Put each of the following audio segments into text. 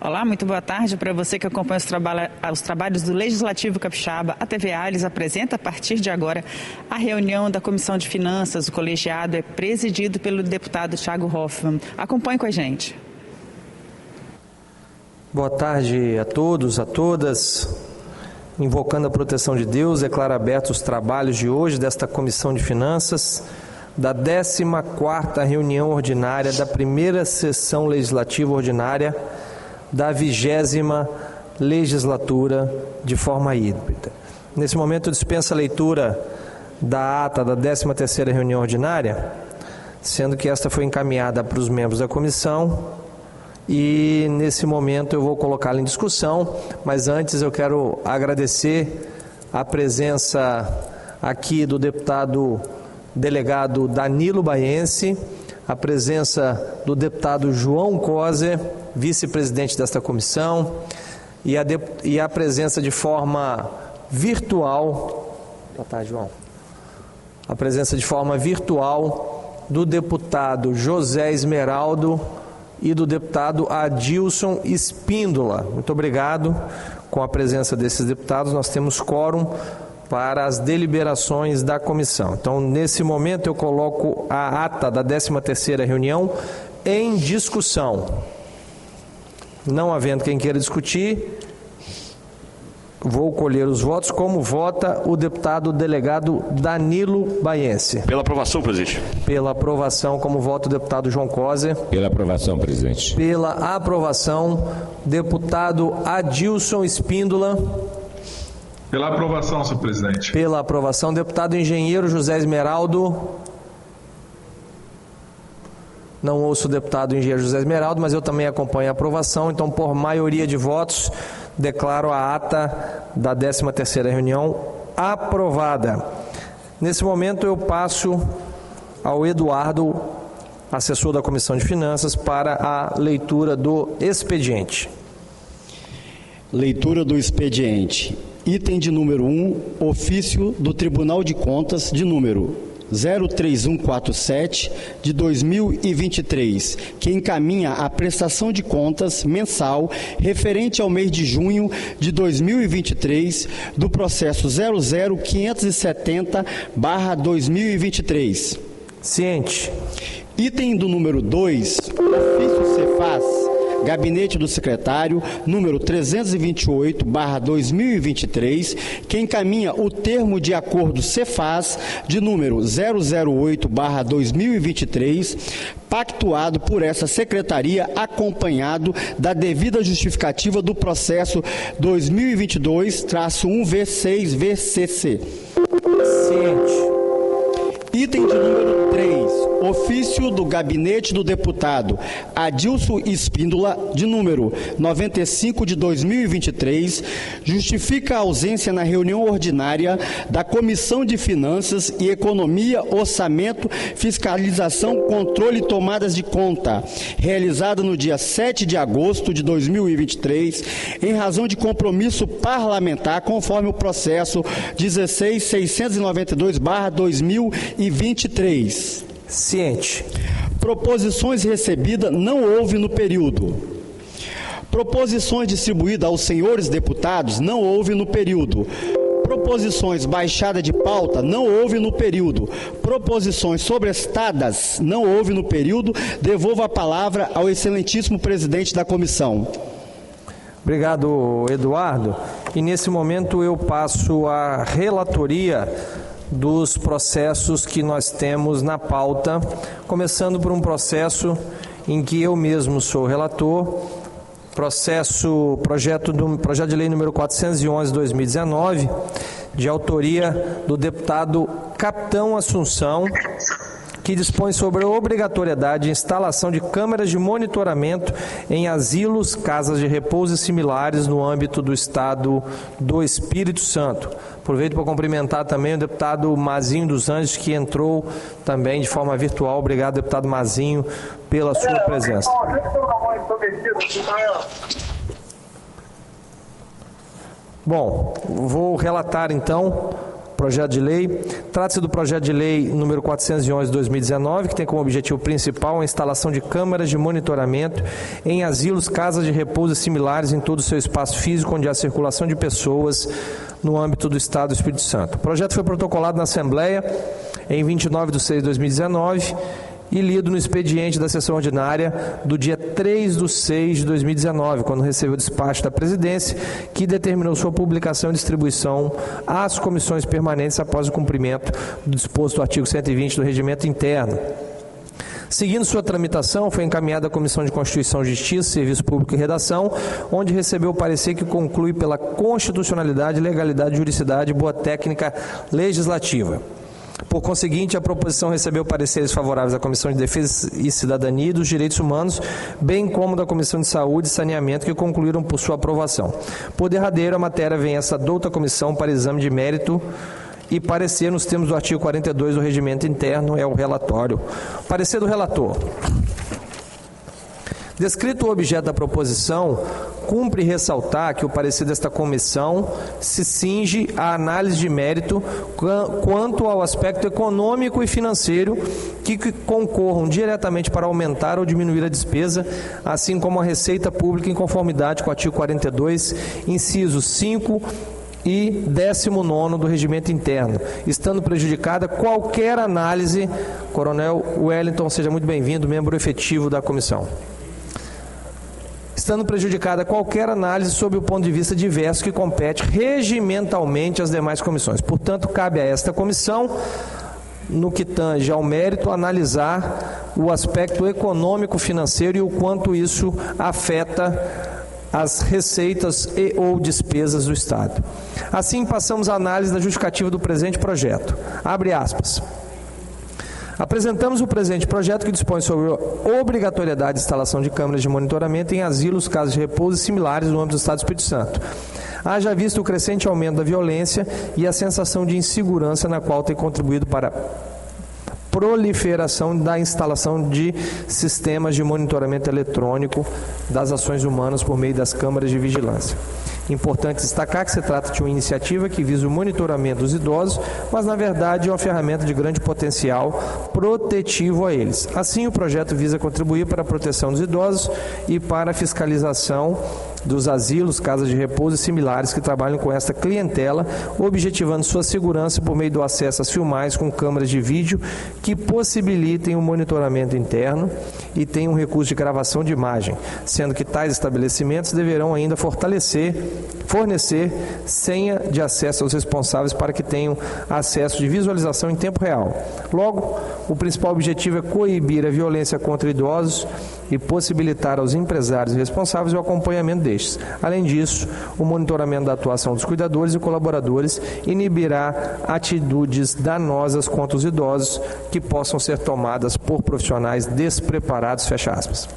Olá, muito boa tarde para você que acompanha os trabalhos do Legislativo Capixaba. A TV Alhes apresenta a partir de agora a reunião da Comissão de Finanças. O colegiado é presidido pelo deputado Thiago Hoffmann. Acompanhe com a gente. Boa tarde a todos, a todas. Invocando a proteção de Deus, declaro abertos os trabalhos de hoje desta Comissão de Finanças, da 14ª reunião ordinária da primeira sessão legislativa ordinária da 20ª legislatura de forma híbrida. Nesse momento eu dispenso a leitura da ata da 13ª reunião ordinária, sendo que esta foi encaminhada para os membros da comissão e nesse momento eu vou colocá-la em discussão, mas antes eu quero agradecer a presença aqui do deputado delegado Danilo Baiense, a presença do deputado João Coser, vice-presidente desta comissão, e a presença de forma virtual, boa tarde, João, a presença de forma virtual do deputado José Esmeraldo e do deputado Adilson Espíndola. Muito obrigado. Com a presença desses deputados, nós temos quórum para as deliberações da comissão. Então, nesse momento, eu coloco a ata da 13ª reunião em discussão. Não havendo quem queira discutir, vou colher os votos. Como vota o deputado delegado Danilo Baiense? Pela aprovação, presidente. Pela aprovação. Como vota o deputado João Coser? Pela aprovação, presidente. Pela aprovação, deputado Adilson Espíndola. Pela aprovação, senhor presidente. Pela aprovação, deputado engenheiro José Esmeraldo. Não ouço o deputado engenheiro José Esmeraldo, mas eu também acompanho a aprovação. Então, por maioria de votos, declaro a ata da 13ª reunião aprovada. Nesse momento, eu passo ao Eduardo, assessor da Comissão de Finanças, para a leitura do expediente. Leitura do expediente. Item de número 1, ofício do Tribunal de Contas de número 03147 de 2023, que encaminha a prestação de contas mensal referente ao mês de junho de 2023 do processo 00570/2023. Ciente. Item do número 2, ofício Cefaz, Gabinete do Secretário, número 328/2023, que encaminha o termo de acordo Cefaz de número 008/2023, pactuado por essa Secretaria, acompanhado da devida justificativa do processo 2022-1V6-VCC. Ciente. Item de número 3, ofício do Gabinete do Deputado Adilson Espíndola, de número 95 de 2023, justifica a ausência na reunião ordinária da Comissão de Finanças e Economia, Orçamento, Fiscalização, Controle e Tomadas de Conta, realizada no dia 7 de agosto de 2023, em razão de compromisso parlamentar, conforme o processo 16.692/2023. Ciente. Proposições recebidas não houve no período. Proposições distribuídas aos senhores deputados não houve no período. Proposições baixadas de pauta não houve no período. Proposições sobrestadas não houve no período. Devolvo a palavra ao excelentíssimo presidente da comissão. Obrigado, Eduardo. E nesse momento eu passo a relatoria dos processos que nós temos na pauta, começando por um processo em que eu mesmo sou relator, projeto de lei número 411/2019, de autoria do deputado Capitão Assunção, que dispõe sobre a obrigatoriedade de instalação de câmeras de monitoramento em asilos, casas de repouso e similares no âmbito do Estado do Espírito Santo. Aproveito para cumprimentar também o deputado Mazinho dos Anjos, que entrou também de forma virtual. Obrigado, deputado Mazinho, pela sua presença. Bom, vou relatar então projeto de lei. Trata-se do projeto de lei número 411 de 2019, que tem como objetivo principal a instalação de câmaras de monitoramento em asilos, casas de repouso e similares em todo o seu espaço físico onde há circulação de pessoas no âmbito do Estado do Espírito Santo. O projeto foi protocolado na Assembleia em 29/6 de 2019 e lido no expediente da sessão ordinária do dia 3/6 de 2019, quando recebeu o despacho da presidência, que determinou sua publicação e distribuição às comissões permanentes após o cumprimento do disposto do artigo 120 do Regimento Interno. Seguindo sua tramitação, foi encaminhada à Comissão de Constituição, Justiça, Serviço Público e Redação, onde recebeu o parecer que conclui pela constitucionalidade, legalidade, juridicidade e boa técnica legislativa. Por conseguinte, a proposição recebeu pareceres favoráveis da Comissão de Defesa e Cidadania e dos Direitos Humanos, bem como da Comissão de Saúde e Saneamento, que concluíram por sua aprovação. Por derradeiro, a matéria vem a essa douta comissão para exame de mérito e parecer nos termos do artigo 42 do Regimento Interno, é o relatório. Parecer do relator. Descrito o objeto da proposição, cumpre ressaltar que o parecer desta comissão se cinge à análise de mérito quanto ao aspecto econômico e financeiro que concorram diretamente para aumentar ou diminuir a despesa, assim como a receita pública em conformidade com o artigo 42, incisos 5 e 19º do Regimento Interno, estando prejudicada qualquer análise. Coronel Wellington, seja muito bem-vindo, membro efetivo da comissão. Estando prejudicada qualquer análise sob o ponto de vista diverso que compete regimentalmente às demais comissões. Portanto, cabe a esta comissão, no que tange ao mérito, analisar o aspecto econômico-financeiro e o quanto isso afeta as receitas e ou despesas do Estado. Assim, passamos à análise da justificativa do presente projeto. Abre aspas. Apresentamos o presente projeto que dispõe sobre a obrigatoriedade de instalação de câmeras de monitoramento em asilos, casas de repouso e similares no âmbito do Estado do Espírito Santo. Haja visto o crescente aumento da violência e a sensação de insegurança na qual tem contribuído para a proliferação da instalação de sistemas de monitoramento eletrônico das ações humanas por meio das câmaras de vigilância. Importante destacar que se trata de uma iniciativa que visa o monitoramento dos idosos, mas na verdade é uma ferramenta de grande potencial protetivo a eles. Assim, o projeto visa contribuir para a proteção dos idosos e para a fiscalização dos asilos, casas de repouso e similares que trabalham com esta clientela, objetivando sua segurança por meio do acesso às filmagens com câmeras de vídeo que possibilitem o monitoramento interno e tenham um recurso de gravação de imagem, sendo que tais estabelecimentos deverão ainda fornecer senha de acesso aos responsáveis para que tenham acesso de visualização em tempo real. Logo, o principal objetivo é coibir a violência contra idosos e possibilitar aos empresários responsáveis o acompanhamento destes. Além disso, o monitoramento da atuação dos cuidadores e colaboradores inibirá atitudes danosas contra os idosos que possam ser tomadas por profissionais despreparados, fecha aspas.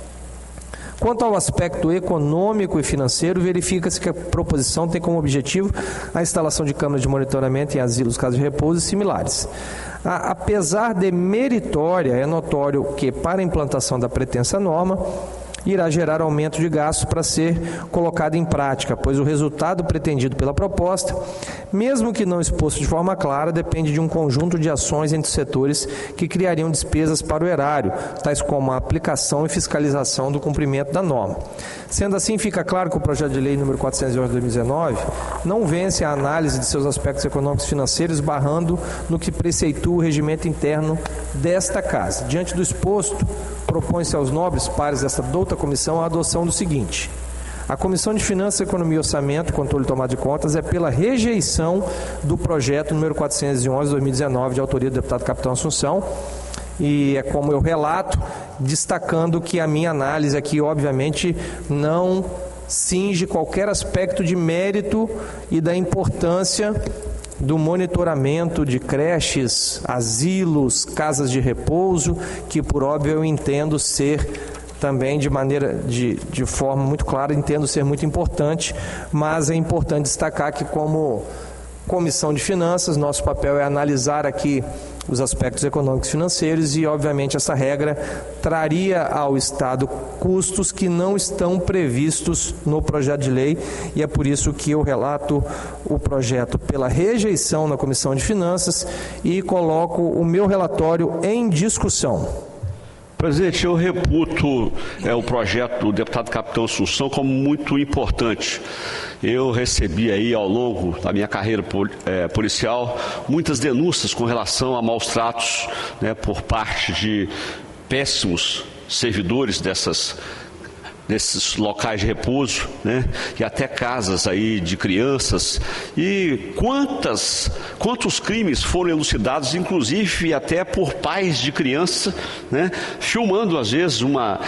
Quanto ao aspecto econômico e financeiro, verifica-se que a proposição tem como objetivo a instalação de câmeras de monitoramento em asilos, casas de repouso e similares. Apesar de meritória, é notório que, para a implantação da pretensa norma, irá gerar aumento de gastos para ser colocado em prática, pois o resultado pretendido pela proposta, mesmo que não exposto de forma clara, depende de um conjunto de ações entre os setores que criariam despesas para o erário, tais como a aplicação e fiscalização do cumprimento da norma. Sendo assim, fica claro que o projeto de lei número 411 de 2019 não vence a análise de seus aspectos econômicos e financeiros, barrando no que preceitua o regimento interno desta Casa. Diante do exposto, propõe-se aos nobres pares desta douta comissão a adoção do seguinte: a Comissão de Finanças, Economia e Orçamento, Controle e Tomada de Contas, é pela rejeição do projeto número 411 de 2019, de autoria do deputado Capitão Assunção, e é como eu relato, destacando que a minha análise aqui, obviamente, não cinge qualquer aspecto de mérito e da importância do monitoramento de creches, asilos, casas de repouso, que por óbvio eu entendo ser também de forma muito clara, entendo ser muito importante, mas é importante destacar que como Comissão de Finanças, nosso papel é analisar aqui os aspectos econômicos e financeiros e, obviamente, essa regra traria ao Estado custos que não estão previstos no projeto de lei e é por isso que eu relato o projeto pela rejeição na Comissão de Finanças e coloco o meu relatório em discussão. Presidente, eu reputo o projeto do deputado Capitão Assunção como muito importante. Eu recebi aí ao longo da minha carreira policial muitas denúncias com relação a maus tratos, né, por parte de péssimos servidores desses locais de repouso, né? E até casas aí de crianças. E quantos crimes foram elucidados, inclusive até por pais de criança, né? Filmando às vezes uma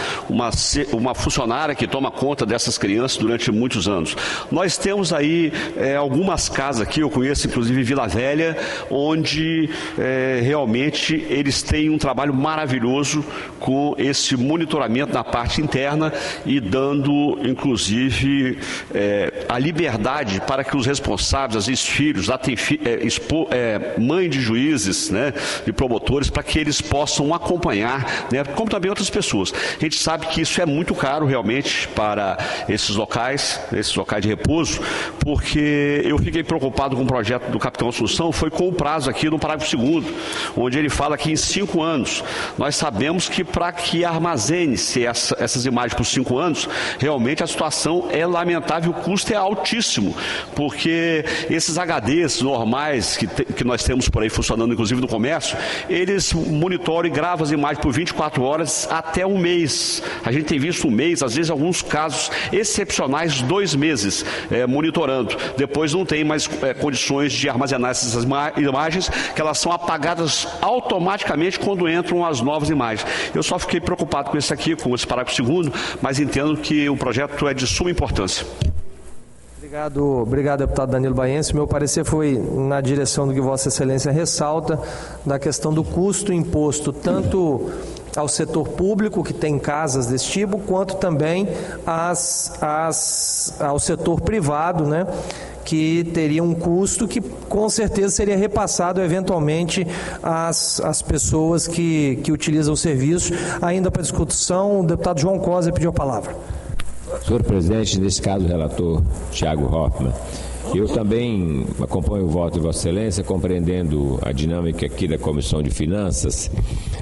funcionária que toma conta dessas crianças durante muitos anos. Nós temos aí algumas casas aqui, eu conheço inclusive Vila Velha, onde realmente eles têm um trabalho maravilhoso com esse monitoramento na parte interna e dando, inclusive, a liberdade para que os responsáveis, às vezes filhos, lá tem mãe de juízes, né, de promotores, para que eles possam acompanhar, né, como também outras pessoas. A gente sabe que isso é muito caro, realmente, para esses locais de repouso, porque eu fiquei preocupado com o projeto do Capitão Assunção, foi com o prazo aqui no parágrafo 2º, onde ele fala que em 5 anos, nós sabemos que para que armazene-se essas imagens por 5 anos, realmente a situação é lamentável, o custo é altíssimo, porque esses HDs normais que nós temos por aí funcionando, inclusive no comércio, eles monitoram e gravam as imagens por 24 horas até um mês. A gente tem visto um mês, às vezes alguns casos excepcionais, 2 meses monitorando. Depois não tem mais condições de armazenar essas imagens, que elas são apagadas automaticamente quando entram as novas imagens. Eu só fiquei preocupado com isso aqui, com esse parágrafo 2º, mas entendo que o projeto é de suma importância. Obrigado, deputado Danilo Baense. Meu parecer foi na direção do que Vossa Excelência ressalta, da questão do custo imposto, tanto ao setor público, que tem casas desse tipo, quanto também ao setor privado, né, que teria um custo que com certeza seria repassado eventualmente às pessoas que utilizam o serviço. Ainda para discussão, o deputado João Cosa pediu a palavra. Senhor presidente, nesse caso o relator Thiago Hoffmann, eu também acompanho o voto de Vossa Excelência, compreendendo a dinâmica aqui da Comissão de Finanças,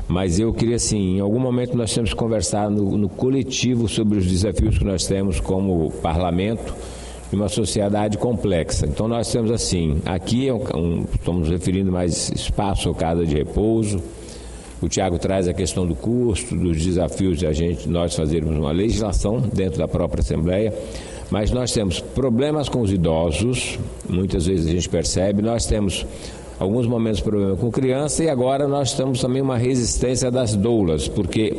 mas eu queria, assim, em algum momento nós temos que conversar no coletivo sobre os desafios que nós temos como parlamento de uma sociedade complexa. Então nós temos, assim, aqui estamos referindo mais espaço ou casa de repouso. O Tiago traz a questão do custo, dos desafios de nós fazermos uma legislação dentro da própria Assembleia, mas nós temos problemas com os idosos, muitas vezes a gente percebe, nós temos alguns momentos problema com criança e agora nós temos também uma resistência das doulas, porque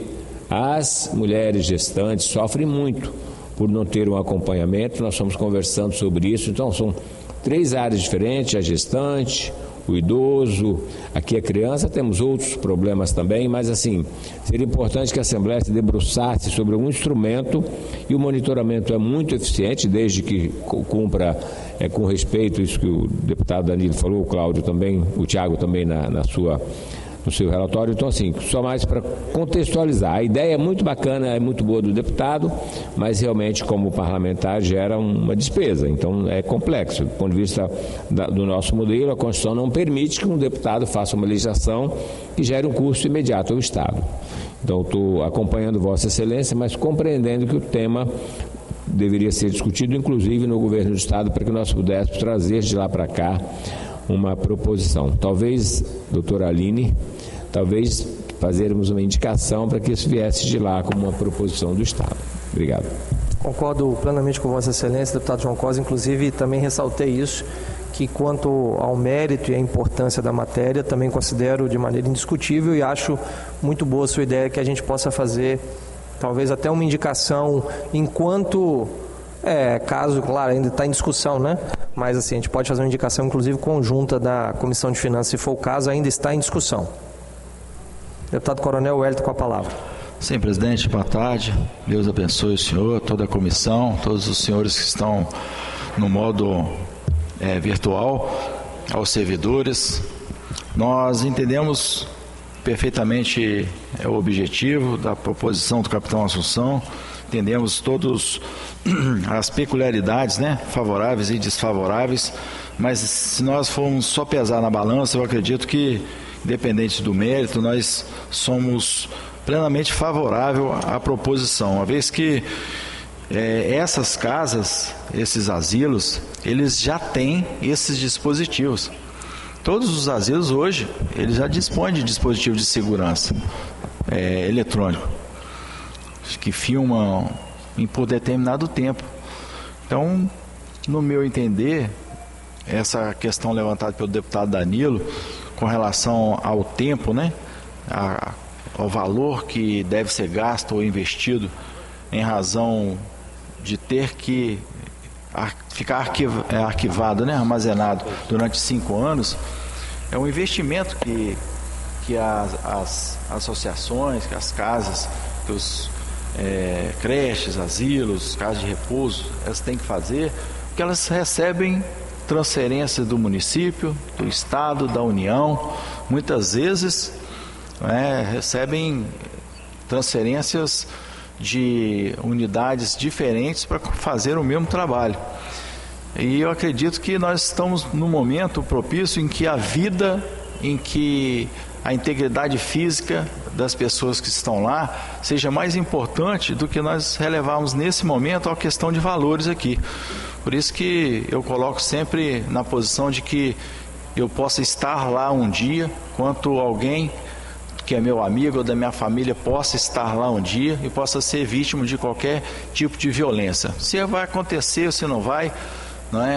as mulheres gestantes sofrem muito por não ter um acompanhamento. Nós estamos conversando sobre isso, então são 3 áreas diferentes: a gestante, o idoso, aqui a criança, temos outros problemas também, mas assim, seria importante que a Assembleia se debruçasse sobre algum instrumento, e o monitoramento é muito eficiente, desde que cumpra com respeito isso que o deputado Danilo falou, o Cláudio também, o Thiago também no seu relatório. Então, assim, só mais para contextualizar. A ideia é muito bacana, é muito boa do deputado, mas realmente, como parlamentar, gera uma despesa. Então, é complexo. Do ponto de vista do nosso modelo, a Constituição não permite que um deputado faça uma legislação que gere um custo imediato ao Estado. Então, estou acompanhando Vossa Excelência, mas compreendendo que o tema deveria ser discutido, inclusive, no governo do Estado, para que nós pudéssemos trazer de lá para cá uma proposição. Talvez, doutora Aline, talvez fazermos uma indicação para que isso viesse de lá como uma proposição do Estado. Obrigado. Concordo plenamente com Vossa Excelência, deputado João Cosa. Inclusive, também ressaltei isso, que quanto ao mérito e à importância da matéria, também considero de maneira indiscutível e acho muito boa a sua ideia que a gente possa fazer, talvez até uma indicação, enquanto... caso, claro, ainda está em discussão, né? Mas assim, a gente pode fazer uma indicação, inclusive, conjunta da Comissão de Finanças, se for o caso, ainda está em discussão. Deputado Coronel Wellington, com a palavra. Sim, presidente, boa tarde. Deus abençoe o senhor, toda a comissão, todos os senhores que estão no modo virtual, aos servidores, Nós entendemos perfeitamente o objetivo da proposição do capitão Assunção, entendemos todas as peculiaridades, né, favoráveis e desfavoráveis, mas se nós formos só pesar na balança, eu acredito que, independente do mérito, nós somos plenamente favoráveis à proposição, uma vez que essas casas, esses asilos, eles já têm esses dispositivos. Todos os asilos hoje, eles já dispõem de dispositivo de segurança eletrônico, que filmam por determinado tempo. Então, no meu entender, essa questão levantada pelo deputado Danilo, com relação ao tempo, né, ao valor que deve ser gasto ou investido em razão de ter que ficar arquivado, né, armazenado durante 5 anos, é um investimento que as associações, que as casas, que os creches, asilos, casas de repouso, elas têm que fazer, porque elas recebem transferência do município, do estado, da União, muitas vezes recebem transferências de unidades diferentes para fazer o mesmo trabalho. E eu acredito que nós estamos num momento propício em que a vida, em que a integridade física das pessoas que estão lá seja mais importante do que nós relevarmos nesse momento a questão de valores aqui. Por isso que eu coloco sempre na posição de que eu possa estar lá um dia, quanto alguém que é meu amigo ou da minha família possa estar lá um dia e possa ser vítima de qualquer tipo de violência. Se vai acontecer ou se não vai,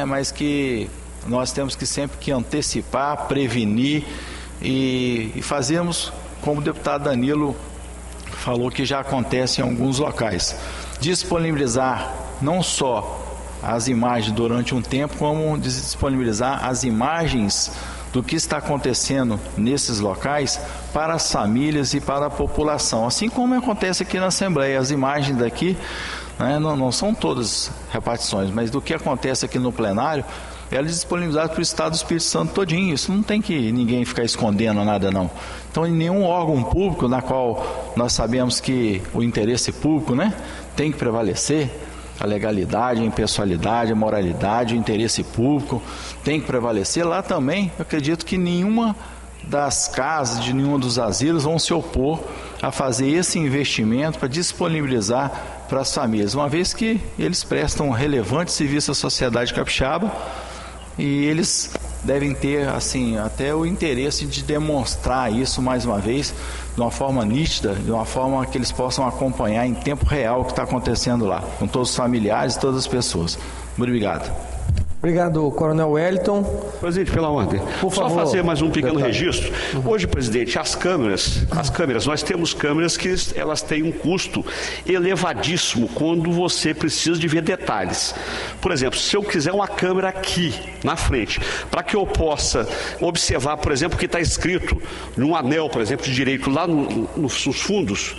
mas que nós temos que sempre que antecipar, prevenir e fazermos como o deputado Danilo falou que já acontece em alguns locais. Disponibilizar não só as imagens durante um tempo, como disponibilizar as imagens do que está acontecendo nesses locais para as famílias e para a população. Assim como acontece aqui na Assembleia, as imagens daqui não são todas repartições, mas do que acontece aqui no plenário, ela é disponibilizada para o Estado do Espírito Santo todinho. Isso não tem que ninguém ficar escondendo nada, não. Então, em nenhum órgão público, na qual nós sabemos que o interesse público tem que prevalecer, a legalidade, a impessoalidade, a moralidade, o interesse público tem que prevalecer. Lá também, eu acredito que nenhuma das casas, de nenhum dos asilos vão se opor a fazer esse investimento para disponibilizar para as famílias, uma vez que eles prestam um relevante serviço à sociedade capixaba e eles devem ter até o interesse de demonstrar isso mais uma vez de uma forma nítida, de uma forma que eles possam acompanhar em tempo real o que está acontecendo lá, com todos os familiares e todas as pessoas. Muito obrigado. Obrigado, Coronel Wellington. Presidente, pela ordem. Por favor, só fazer mais um pequeno deputado. registro. Hoje, presidente, as câmeras, nós temos câmeras que elas têm um custo elevadíssimo quando você precisa de ver detalhes. Por exemplo, se eu quiser uma câmera aqui, na frente, para que eu possa observar, por exemplo, o que está escrito num anel, por exemplo, de direito lá nos fundos,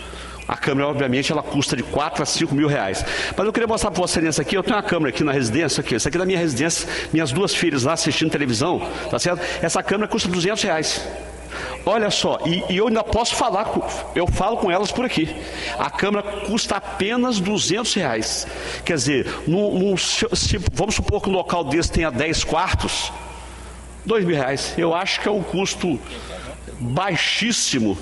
a câmera, obviamente, ela custa de 4 a 5 mil reais. Mas eu queria mostrar para Vossa Excelência aqui, eu tenho uma câmera aqui na residência, essa aqui é da minha residência, minhas 2 filhas lá assistindo televisão, tá certo? Essa câmera custa 200 reais. Olha só, e eu ainda posso falar, eu falo com elas por aqui. A câmera custa apenas 200 reais. Quer dizer, vamos supor que um local desse tenha 10 quartos, 2 mil reais. Eu acho que é um custo baixíssimo,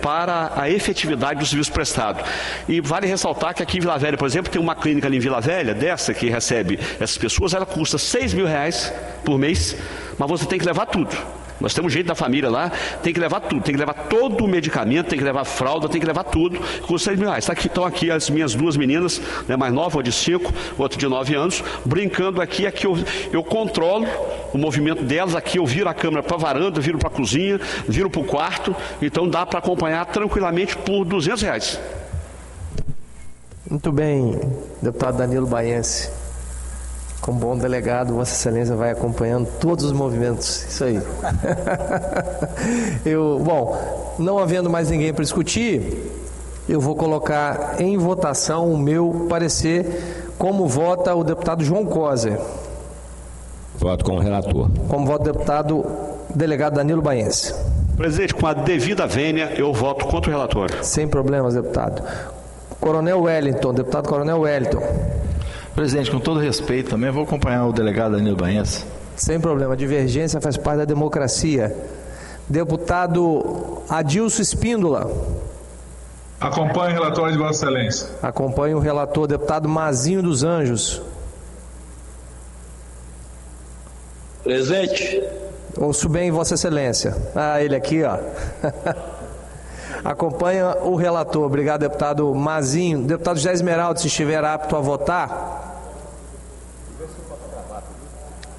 para a efetividade do serviço prestado. E vale ressaltar que aqui em Vila Velha, por exemplo, tem uma clínica ali em Vila Velha, dessa que recebe essas pessoas, ela custa 6 mil reais por mês, mas você tem que levar tudo. Nós temos gente da família lá, tem que levar tudo, tem que levar todo o medicamento, tem que levar fralda, tem que levar tudo, custa 6 mil reais. Estão aqui as minhas 2 meninas, mais nova, uma de 5, outra de 9 anos, brincando aqui eu controlo o movimento delas, aqui eu viro a câmera para a varanda, viro para a cozinha, viro para o quarto, então dá para acompanhar tranquilamente por 200 reais. Muito bem, deputado Danilo Baiense. Como bom delegado, Vossa Excelência vai acompanhando todos os movimentos. Isso aí. Bom, não havendo mais ninguém para discutir, eu vou colocar em votação o meu parecer, como vota o deputado João Coser. Voto com o relator. Como vota o deputado delegado Danilo Baense. Presidente, com a devida vênia, eu voto contra o relator. Sem problemas, deputado. Coronel Wellington, deputado Coronel Wellington. Presidente, com todo respeito, também vou acompanhar o delegado Danilo Baense. Sem problema, a divergência faz parte da democracia. Deputado Adilson Espíndola. Acompanho o relatório de Vossa Excelência. Acompanho o relator, deputado Mazinho dos Anjos. Presente. Ouço bem, Vossa Excelência. Ah, ele aqui, ó. Acompanha o relator. Obrigado, deputado Mazinho. Deputado José Esmeraldo, se estiver apto a votar.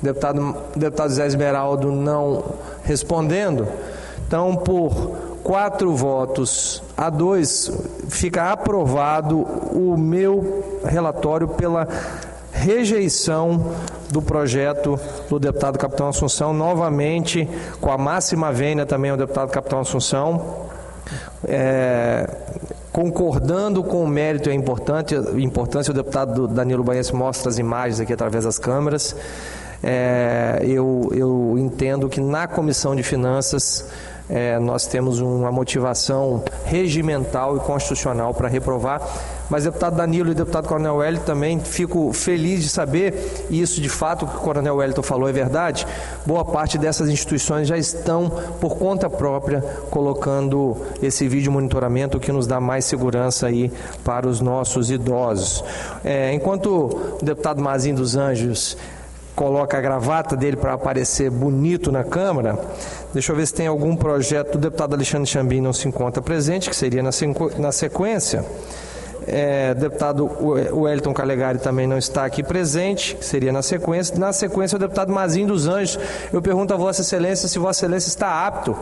Deputado José Esmeraldo não respondendo. Então, por 4 votos a 2, fica aprovado o meu relatório pela rejeição do projeto do deputado Capitão Assunção, novamente com a máxima vênia também ao deputado Capitão Assunção, concordando com o mérito e a importância, o deputado Danilo Baense mostra as imagens aqui através das câmeras. Eu entendo que na Comissão de Finanças nós temos uma motivação regimental e constitucional para reprovar, mas deputado Danilo e deputado Coronel Wellington também fico feliz de saber, e isso de fato o que o Coronel Wellington falou é verdade, boa parte dessas instituições já estão por conta própria colocando esse vídeo monitoramento que nos dá mais segurança aí para os nossos idosos. Enquanto o deputado Mazinho dos Anjos coloca a gravata dele para aparecer bonito na Câmara, deixa eu ver se tem algum projeto. O deputado Alexandre Chambim não se encontra presente, que seria na sequência. Deputado Wellington Calegari também não está aqui presente, que seria na sequência. Na sequência, o deputado Mazinho dos Anjos. Eu pergunto a Vossa Excelência se Vossa Excelência está apto.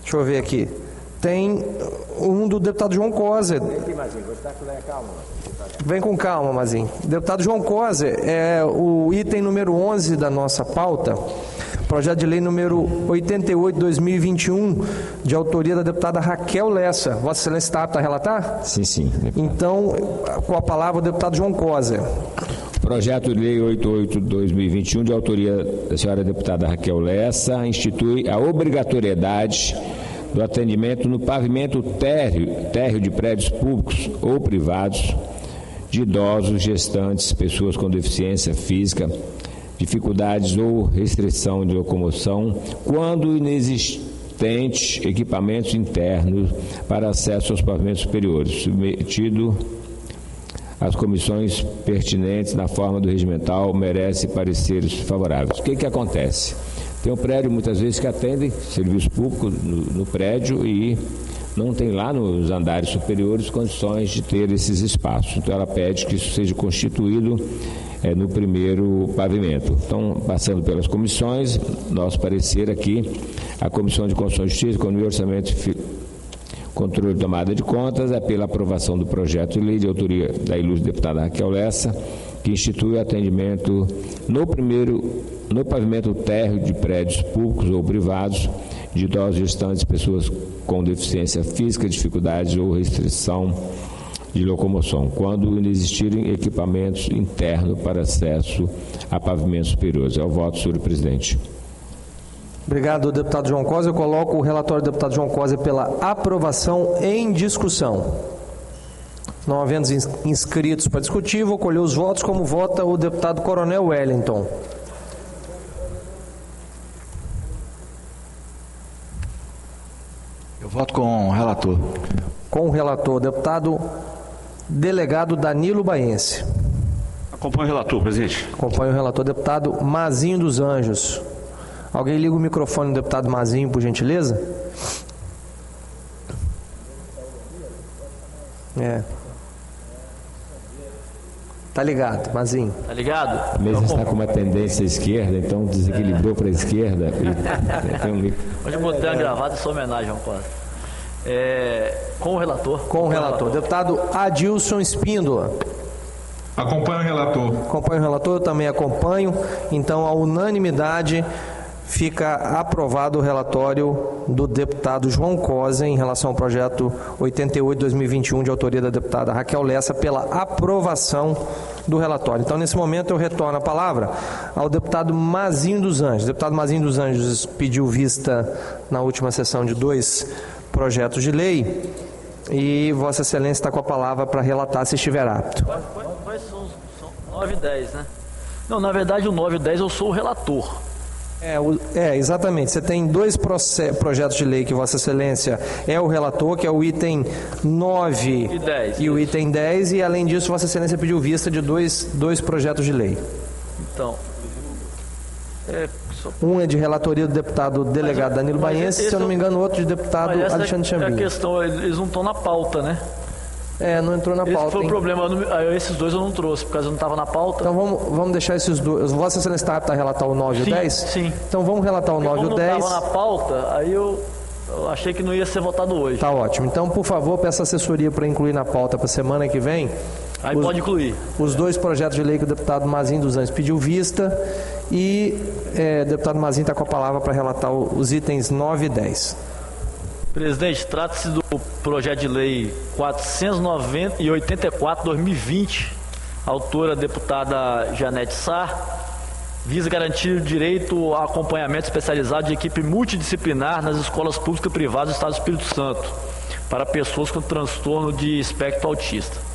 Deixa eu ver aqui. Tem um do deputado João Coser. Vem com calma, Mazinho. Deputado João Coser, o item número 11 da nossa pauta, projeto de lei número 88/2021, de autoria da deputada Raquel Lessa. Vossa Excelência está apta a relatar? Sim, sim. Então, com a palavra o deputado João Coser. Projeto de lei 88/2021, de autoria da senhora deputada Raquel Lessa, institui a obrigatoriedade do atendimento no pavimento térreo de prédios públicos ou privados de idosos, gestantes, pessoas com deficiência física, dificuldades ou restrição de locomoção, quando inexistentes equipamentos internos para acesso aos pavimentos superiores, submetido às comissões pertinentes na forma do regimental, merece pareceres favoráveis. O que acontece? Tem um prédio, muitas vezes, que atende serviço público no prédio e não tem lá nos andares superiores condições de ter esses espaços. Então, ela pede que isso seja constituído no primeiro pavimento. Então, passando pelas comissões, nosso parecer aqui, a Comissão de Constituição e Justiça, Economia, Orçamento e Controle de Tomada de Contas, é pela aprovação do projeto de lei de autoria da ilustre deputada Raquel Lessa, que institui o atendimento no pavimento térreo de prédios públicos ou privados de idosos, gestantes, pessoas com deficiência física, dificuldades ou restrição de locomoção, quando inexistirem equipamentos internos para acesso a pavimentos superiores. É o voto, senhor presidente. Obrigado, deputado João Coser. Eu coloco o relatório do deputado João Coser pela aprovação em discussão. Não havendo inscritos para discutir, vou colher os votos. Como vota o deputado Coronel Wellington? Eu voto com o relator. Com o relator, deputado delegado Danilo Baense. Acompanho o relator, presidente. Acompanho o relator, deputado Mazinho dos Anjos. Alguém liga o microfone do deputado Mazinho, por gentileza? Tá ligado, Mazinho? Tá ligado? A mesa está com uma tendência à esquerda, então desequilibrou para a esquerda. Hoje botei uma gravata em sua homenagem, João Costa. Com o relator. Com o relator. Deputado Adilson Espíndola. Acompanho o relator. Acompanho o relator, eu também acompanho. Então, a unanimidade Fica aprovado o relatório do deputado João Cosa em relação ao projeto 88/2021, de autoria da deputada Raquel Lessa, pela aprovação do relatório. Então, nesse momento, eu retorno a palavra ao deputado Mazinho dos Anjos. O deputado Mazinho dos Anjos pediu vista na última sessão de 2 projetos de lei e Vossa Excelência está com a palavra para relatar, se estiver apto. Quais são 9 e 10, né? Não, na verdade, o 9 e 10 eu sou o relator. Exatamente. Você tem 2 projetos de lei que Vossa Excelência é o relator, que é o item 9 e 10, e o item 10, e além disso, Vossa Excelência pediu vista de dois projetos de lei. Então, um é de relatoria do deputado delegado Danilo Baense, se eu não me engano, outro de deputado Alexandre Chambinho. A questão, eles não estão na pauta, né? Não entrou na pauta. Esse foi o problema. Esses 2 eu não trouxe, porque eu não estava na pauta. Então vamos deixar esses 2. Vossa Excelência está apta a relatar o 9 e o 10? Sim. Então vamos relatar o 9 e o 10. Como não estava na pauta, aí eu achei que não ia ser votado hoje. Tá ótimo. Então, por favor, peça assessoria para incluir na pauta para a semana que vem. Aí pode incluir. Os 2 projetos de lei que o deputado Mazinho dos Anjos pediu vista e o deputado Mazinho está com a palavra para relatar os itens 9 e 10. Presidente, trata-se do projeto de lei 484/2020, autora a deputada Janete Sá, visa garantir o direito a acompanhamento especializado de equipe multidisciplinar nas escolas públicas e privadas do Estado do Espírito Santo, para pessoas com transtorno de espectro autista.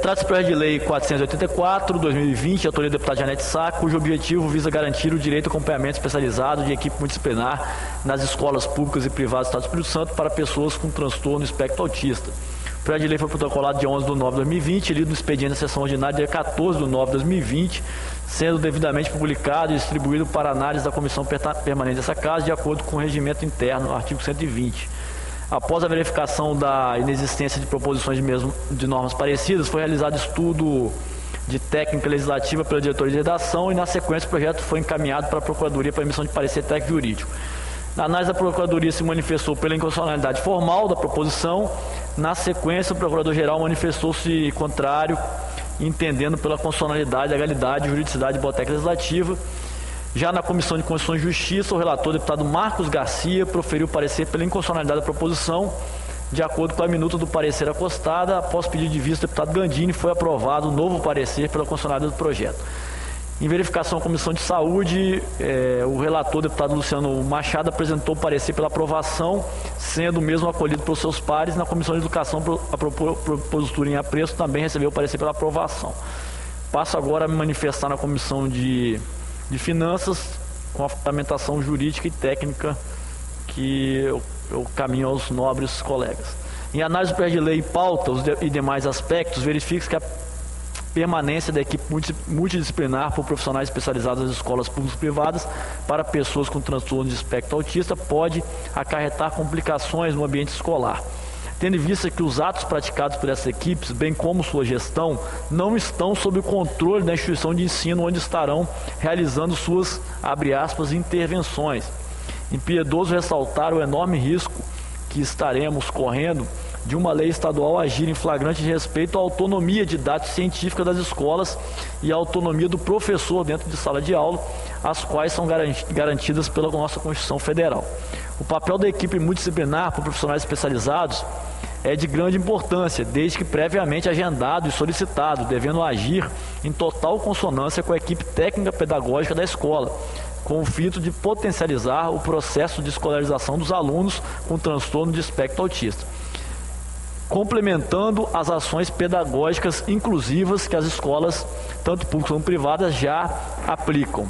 Trata-se do projeto de lei 484/2020, autoria da deputada Janete Sá, cujo objetivo visa garantir o direito a acompanhamento especializado de equipe multidisciplinar nas escolas públicas e privadas do Estado do Espírito Santo para pessoas com transtorno de espectro autista. O projeto de lei foi protocolado dia 11/9/2020, lido no expediente da sessão ordinária dia 14/9/2020, sendo devidamente publicado e distribuído para análise da comissão permanente dessa Casa, de acordo com o regimento interno, artigo 120. Após a verificação da inexistência de proposições de normas parecidas, foi realizado estudo de técnica legislativa pela diretoria de redação e, na sequência, o projeto foi encaminhado para a Procuradoria para emissão de parecer técnico jurídico. Na análise, a Procuradoria se manifestou pela inconstitucionalidade formal da proposição. Na sequência, o Procurador-Geral manifestou-se contrário, entendendo pela constitucionalidade, legalidade, juridicidade e boa técnica legislativa. Já na Comissão de Constituição e Justiça, o relator, o deputado Marcos Garcia, proferiu parecer pela inconstitucionalidade da proposição. De acordo com a minuta do parecer acostada, após pedido de vista do deputado Gandini, foi aprovado o novo parecer pela constitucionalidade do projeto. Em verificação à Comissão de Saúde, o relator, o deputado Luciano Machado, apresentou o parecer pela aprovação, sendo o mesmo acolhido pelos seus pares. Na Comissão de Educação, a propositura em apreço também recebeu o parecer pela aprovação. Passo agora a me manifestar na Comissão de Finanças, com a fundamentação jurídica e técnica que eu caminho aos nobres colegas. Em análise do projeto de lei e pauta e demais aspectos, verifica-se que a permanência da equipe multidisciplinar por profissionais especializados nas escolas públicas e privadas para pessoas com transtorno de espectro autista pode acarretar complicações no ambiente escolar. Tendo em vista que os atos praticados por essas equipes, bem como sua gestão, não estão sob o controle da instituição de ensino onde estarão realizando suas, abre aspas, intervenções. Impiedoso ressaltar o enorme risco que estaremos correndo de uma lei estadual agir em flagrante de respeito à autonomia didática científica das escolas e à autonomia do professor dentro de sala de aula, as quais são garantidas pela nossa Constituição Federal. O papel da equipe multidisciplinar por profissionais especializados é de grande importância, desde que previamente agendado e solicitado, devendo agir em total consonância com a equipe técnica pedagógica da escola, com o fito de potencializar o processo de escolarização dos alunos com transtorno de espectro autista, complementando as ações pedagógicas inclusivas que as escolas, tanto públicas como privadas, já aplicam.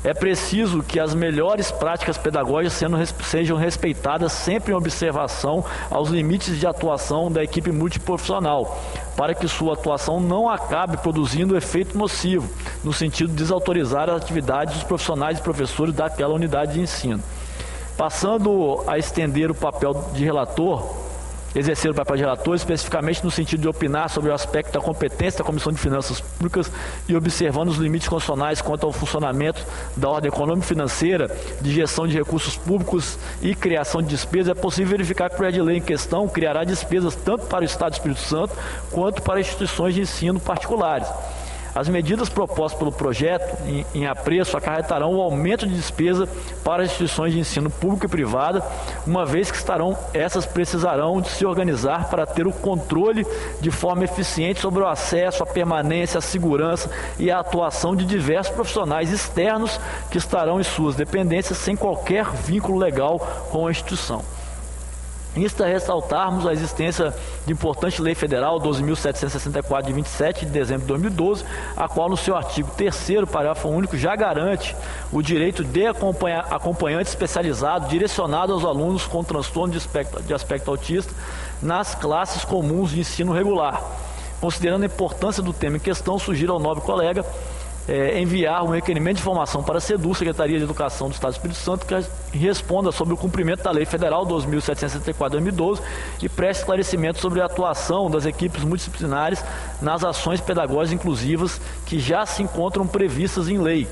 É preciso que as melhores práticas pedagógicas sejam respeitadas sempre em observação aos limites de atuação da equipe multiprofissional, para que sua atuação não acabe produzindo efeito nocivo, no sentido de desautorizar as atividades dos profissionais e professores daquela unidade de ensino. Passando a estender o papel de relator, exercer o papel de relator, especificamente no sentido de opinar sobre o aspecto da competência da Comissão de Finanças Públicas e observando os limites constitucionais quanto ao funcionamento da ordem econômica e financeira, de gestão de recursos públicos e criação de despesas, é possível verificar que o projeto de lei em questão criará despesas tanto para o Estado do Espírito Santo quanto para instituições de ensino particulares. As medidas propostas pelo projeto em apreço acarretarão o aumento de despesa para as instituições de ensino público e privada, uma vez que essas precisarão de se organizar para ter o controle de forma eficiente sobre o acesso, a permanência, a segurança e a atuação de diversos profissionais externos que estarão em suas dependências sem qualquer vínculo legal com a instituição. Insta ressaltarmos a existência de importante lei federal 12.764 de 27 de dezembro de 2012, a qual no seu artigo 3º, parágrafo único, já garante o direito de acompanhante especializado direcionado aos alunos com transtorno de aspecto autista nas classes comuns de ensino regular. Considerando a importância do tema em questão, sugiro ao nobre colega enviar um requerimento de informação para a SEDU, Secretaria de Educação do Estado do Espírito Santo, que responda sobre o cumprimento da Lei Federal 2.764 de 2012 e preste esclarecimento sobre a atuação das equipes multidisciplinares nas ações pedagógicas inclusivas que já se encontram previstas em lei.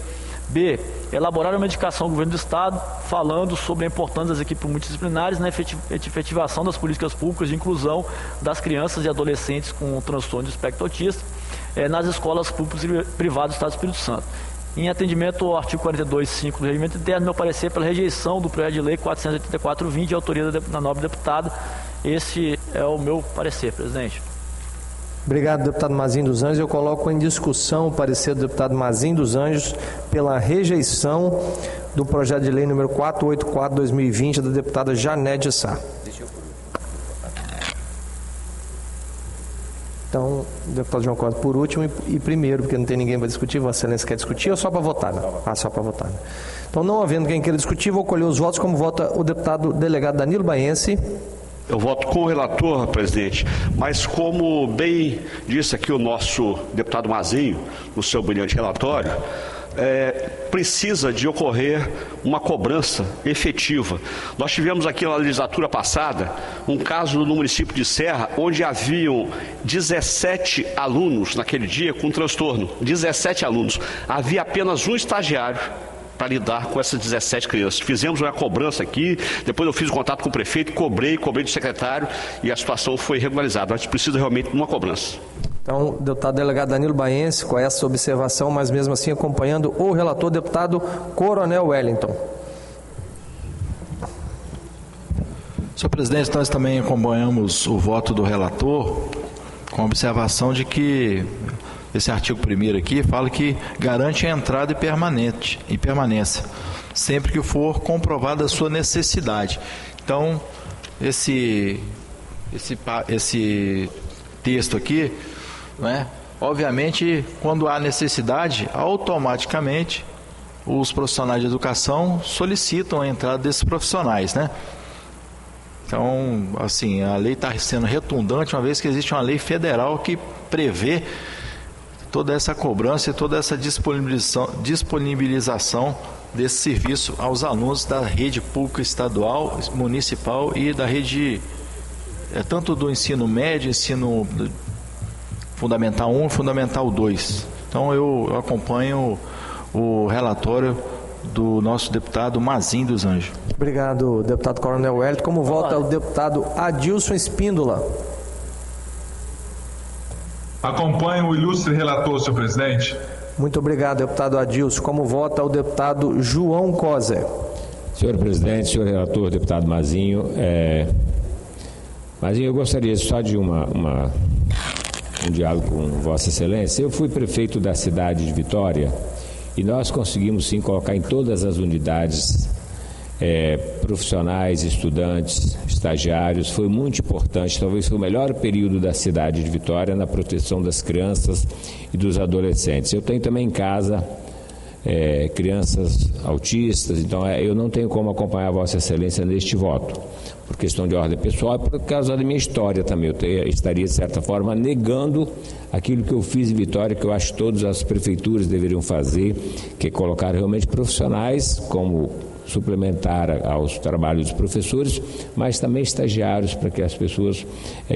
B. Elaborar uma indicação ao Governo do Estado falando sobre a importância das equipes multidisciplinares na efetivação das políticas públicas de inclusão das crianças e adolescentes com transtorno de espectro autista nas escolas públicas e privadas do Estado do Espírito Santo. Em atendimento ao artigo 42.5 do Regimento Interno, meu parecer pela rejeição do projeto de lei 484/20, de autoria da nobre deputada. Esse é o meu parecer, presidente. Obrigado, deputado Mazinho dos Anjos. Eu coloco em discussão o parecer do deputado Mazinho dos Anjos pela rejeição do projeto de lei número 484/2020 da deputada Janete Sá. Então, deputado João Costa, por último e primeiro, porque não tem ninguém para discutir. Vossa Excelência quer discutir ou só para votar? Só para votar. Então, não havendo quem queira discutir, vou colher os votos. Como vota o deputado delegado Danilo Baense? Eu voto com o relator, presidente, mas como bem disse aqui o nosso deputado Mazinho, no seu brilhante relatório, precisa de ocorrer uma cobrança efetiva. Nós tivemos aqui na legislatura passada um caso no município de Serra, onde haviam 17 alunos naquele dia com transtorno, 17 alunos. Havia apenas um estagiário para lidar com essas 17 crianças. Fizemos uma cobrança aqui, depois eu fiz o contato com o prefeito, cobrei do secretário e a situação foi regularizada. Mas precisa realmente de uma cobrança. Então, deputado delegado Danilo Baense, com essa observação, mas mesmo assim acompanhando o relator, deputado Coronel Wellington. Senhor presidente, nós também acompanhamos o voto do relator com a observação de que esse artigo 1º aqui fala que garante a entrada e permanência, sempre que for comprovada a sua necessidade. Então, esse texto aqui, né, obviamente, quando há necessidade, automaticamente os profissionais de educação solicitam a entrada desses profissionais, né? Então, assim, a lei está sendo redundante, uma vez que existe uma lei federal que prevê toda essa cobrança e toda essa disponibilização desse serviço aos alunos da rede pública estadual, municipal e da rede, tanto do ensino médio, ensino fundamental 1 e fundamental 2. Então eu acompanho o relatório do nosso deputado Mazinho dos Anjos. Obrigado, deputado Coronel Wellington. Como vota o deputado Adilson Espíndola? Acompanho o ilustre relator, senhor presidente. Muito obrigado, deputado Adilson. Como vota o deputado João Coser? Senhor presidente, senhor relator, deputado Mazinho, Mazinho, eu gostaria só de um diálogo com Vossa Excelência. Eu fui prefeito da cidade de Vitória e nós conseguimos sim colocar em todas as unidades profissionais, estudantes, estagiários. Foi muito importante, talvez foi o melhor período da cidade de Vitória na proteção das crianças e dos adolescentes. Eu tenho também em casa crianças autistas, então eu não tenho como acompanhar Vossa Excelência neste voto, por questão de ordem pessoal e por causa da minha história também. Eu estaria, de certa forma, negando aquilo que eu fiz em Vitória, que eu acho que todas as prefeituras deveriam fazer, que é colocar realmente profissionais como suplementar aos trabalhos dos professores, mas também estagiários, para que as pessoas,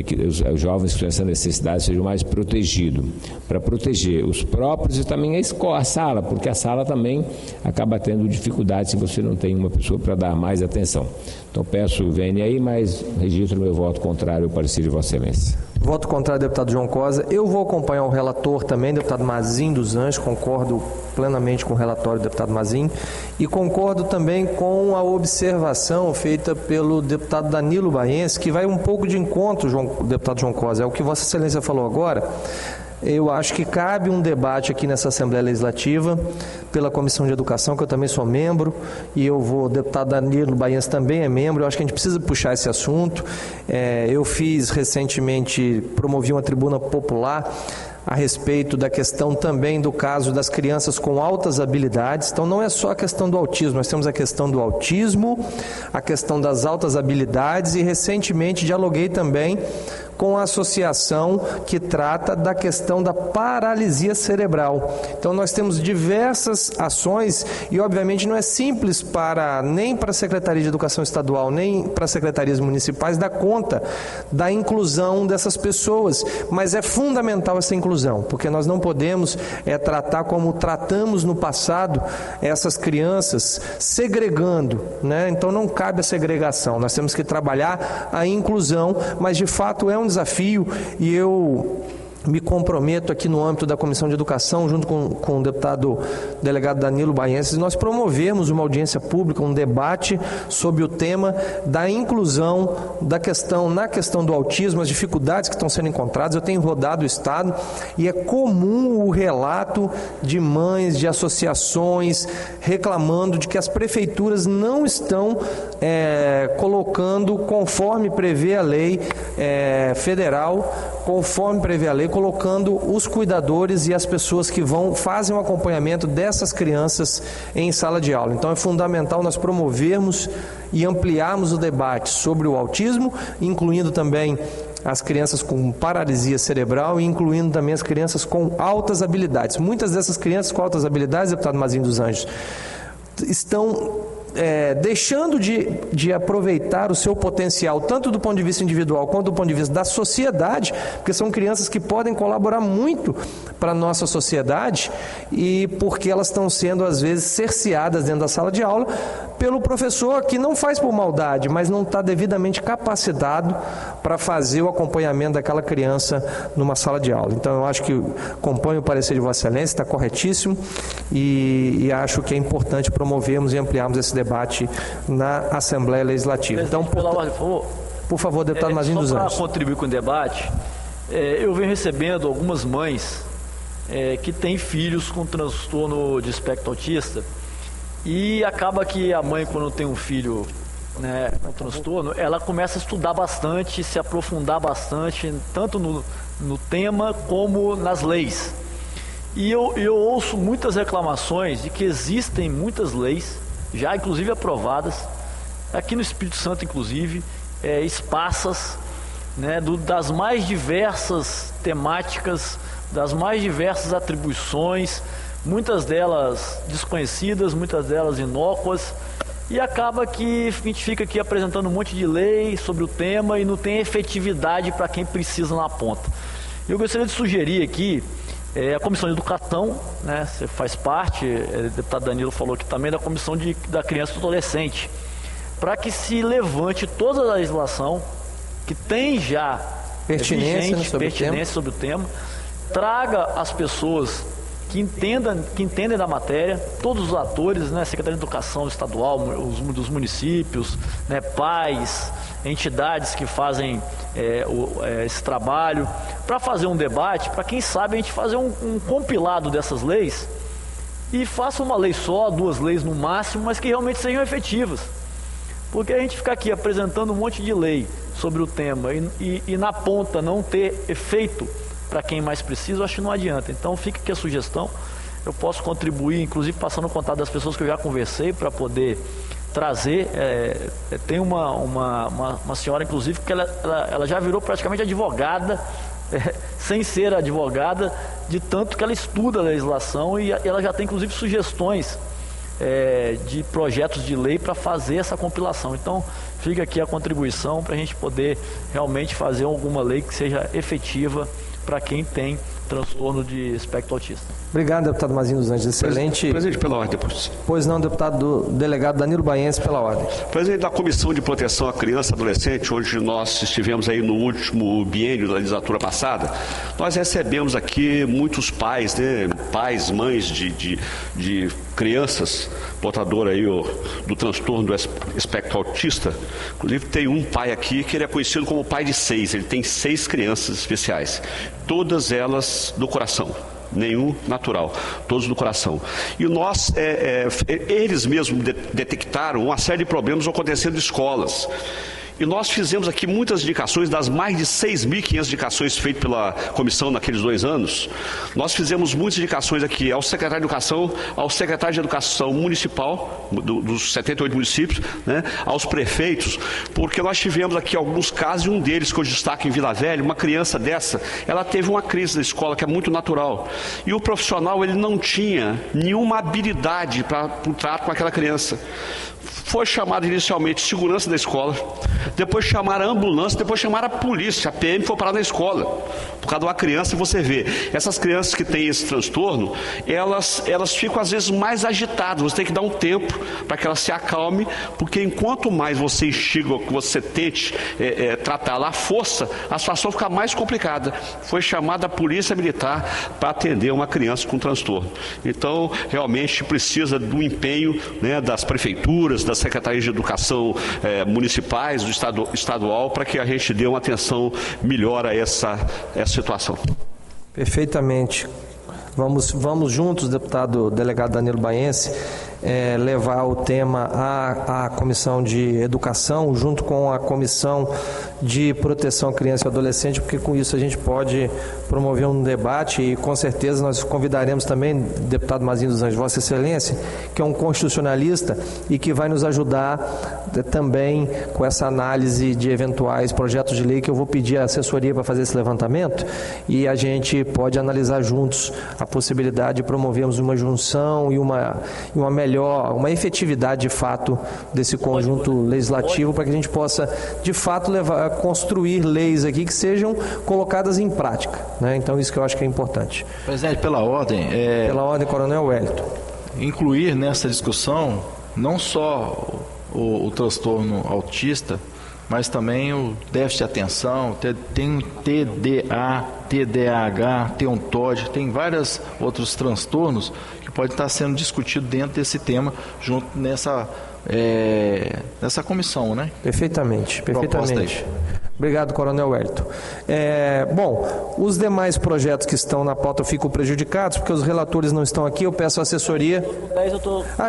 que os jovens que têm essa necessidade sejam mais protegidos, para proteger os próprios e também a sala, porque a sala também acaba tendo dificuldade se você não tem uma pessoa para dar mais atenção. Então peço, venha aí, mas registro meu voto contrário ao parecer de Vossa Excelência. Voto contrário, deputado João Cosa. Eu vou acompanhar o relator também, deputado Mazin dos Anjos, concordo plenamente com o relatório do deputado Mazin e concordo também com a observação feita pelo deputado Danilo Baiense, que vai um pouco de encontro, deputado João Cosa, é o que Vossa Excelência falou agora. Eu acho que cabe um debate aqui nessa Assembleia Legislativa pela Comissão de Educação, que eu também sou membro, e o deputado Danilo Baiense também é membro. Eu acho que a gente precisa puxar esse assunto. Eu fiz recentemente, promovi uma tribuna popular a respeito da questão também do caso das crianças com altas habilidades. Então não é só a questão do autismo, nós temos a questão do autismo, a questão das altas habilidades e recentemente dialoguei também com a associação que trata da questão da paralisia cerebral. Então nós temos diversas ações e obviamente não é simples nem para a Secretaria de Educação Estadual, nem para as secretarias municipais dar conta da inclusão dessas pessoas, mas é fundamental essa inclusão, porque nós não podemos tratar como tratamos no passado essas crianças segregando, né? Então não cabe a segregação, nós temos que trabalhar a inclusão, mas de fato é um desafio e eu me comprometo aqui no âmbito da Comissão de Educação, junto com o deputado delegado Danilo Baiense, nós promovemos uma audiência pública, um debate sobre o tema da inclusão na questão do autismo, as dificuldades que estão sendo encontradas. Eu tenho rodado o Estado e é comum o relato de mães, de associações, reclamando de que as prefeituras não estão colocando, conforme prevê a lei federal, conforme prevê a lei, colocando os cuidadores e as pessoas que fazem o acompanhamento dessas crianças em sala de aula. Então é fundamental nós promovermos e ampliarmos o debate sobre o autismo, incluindo também as crianças com paralisia cerebral e incluindo também as crianças com altas habilidades. Muitas dessas crianças com altas habilidades, deputado Mazinho dos Anjos, estão deixando de aproveitar o seu potencial, tanto do ponto de vista individual quanto do ponto de vista da sociedade, porque são crianças que podem colaborar muito para a nossa sociedade e porque elas estão sendo, às vezes, cerceadas dentro da sala de aula pelo professor que não faz por maldade, mas não está devidamente capacitado para fazer o acompanhamento daquela criança numa sala de aula. Então, eu acho que acompanho o parecer de Vossa Excelência, está corretíssimo e acho que é importante promovermos e ampliarmos esse debate na Assembleia Legislativa. Então, por favor, deputado Mazinho dos Anjos. Só para contribuir com o debate, eu venho recebendo algumas mães que têm filhos com transtorno de espectro autista e acaba que a mãe, quando tem um filho com transtorno, ela começa a estudar bastante, se aprofundar bastante, tanto no tema como nas leis. E eu ouço muitas reclamações de que existem muitas leis, já inclusive aprovadas, aqui no Espírito Santo inclusive, esparsas, das mais diversas temáticas, das mais diversas atribuições, muitas delas desconhecidas, muitas delas inócuas, e acaba que a gente fica aqui apresentando um monte de lei sobre o tema e não tem efetividade para quem precisa na ponta. Eu gostaria de sugerir aqui a Comissão de Educação, você faz parte, o deputado Danilo falou que também da Comissão da Criança e Adolescente, para que se levante toda a legislação que tem já pertinência sobre o tema, traga as pessoas que entendem da matéria, todos os atores, Secretaria de Educação Estadual, dos municípios, pais, entidades que fazem esse trabalho, para fazer um debate, para quem sabe a gente fazer um compilado dessas leis e faça uma lei só, 2 leis no máximo, mas que realmente sejam efetivas. Porque a gente ficar aqui apresentando um monte de lei sobre o tema e na ponta não ter efeito para quem mais precisa, eu acho que não adianta. Então fica aqui a sugestão, eu posso contribuir, inclusive passando o contato das pessoas que eu já conversei para poder trazer. Tem uma senhora, inclusive, que ela já virou praticamente advogada, sem ser advogada, de tanto que ela estuda a legislação e ela já tem inclusive sugestões de projetos de lei para fazer essa compilação. Então fica aqui a contribuição para a gente poder realmente fazer alguma lei que seja efetiva para quem tem transtorno de espectro autista. Obrigado, deputado Mazinho dos Anjos. Excelente. Presidente, pela ordem, depois. Pois não, deputado delegado Danilo Baense, pela ordem. Presidente da Comissão de Proteção à Criança e Adolescente, onde nós estivemos aí no último biênio da legislatura passada, nós recebemos aqui muitos pais, né? Pais, mães de crianças portadoras aí do transtorno do espectro autista. Inclusive tem um pai aqui que ele é conhecido como pai de 6, ele tem 6 crianças especiais, todas elas do coração. Nenhum natural, todos do coração. E nós, eles mesmos detectaram uma série de problemas acontecendo em escolas. E nós fizemos aqui muitas indicações, das mais de 6.500 indicações feitas pela comissão naqueles 2 anos. Nós fizemos muitas indicações aqui ao secretário de Educação, ao secretário de Educação Municipal, dos 78 municípios, né, aos prefeitos, porque nós tivemos aqui alguns casos, e um deles que eu destaco em Vila Velha, uma criança dessa, ela teve uma crise na escola, que é muito natural. E o profissional, ele não tinha nenhuma habilidade para o trato com aquela criança. Foi chamado inicialmente segurança da escola, depois chamaram a ambulância, depois chamaram a polícia, a PM foi parar na escola, por causa de uma criança. E você vê, essas crianças que têm esse transtorno, elas ficam às vezes mais agitadas, você tem que dar um tempo para que ela se acalme, porque enquanto mais você instiga, que você tente tratá-la à força, a situação fica mais complicada. Foi chamada a polícia militar para atender uma criança com transtorno. Então, realmente precisa do empenho, né, das prefeituras, das secretarias de educação municipais, do estadual, para que a gente dê uma atenção melhor a essa situação. Perfeitamente. Vamos juntos, deputado delegado Danilo Baense, levar o tema à Comissão de Educação, junto com a Comissão de Proteção à Criança e Adolescente, porque com isso a gente pode promover um debate e com certeza nós convidaremos também o deputado Mazinho dos Anjos, Vossa Excelência, que é um constitucionalista e que vai nos ajudar também com essa análise de eventuais projetos de lei, que eu vou pedir a assessoria para fazer esse levantamento e a gente pode analisar juntos a possibilidade de promovermos uma junção e uma efetividade de fato desse conjunto legislativo, para que a gente possa de fato construir leis aqui que sejam colocadas em prática, né? Então isso que eu acho que é importante. Presidente, pela ordem, Coronel Wellington. Incluir nessa discussão não só o transtorno autista, mas também o déficit de atenção, tem o TDA, TDAH, tem um TOD, tem vários outros transtornos que podem estar sendo discutidos dentro desse tema, junto nessa comissão, né? Perfeitamente. Obrigado, Coronel Wellington. Bom, os demais projetos que estão na pauta ficam prejudicados, porque os relatores não estão aqui, eu peço a assessoria.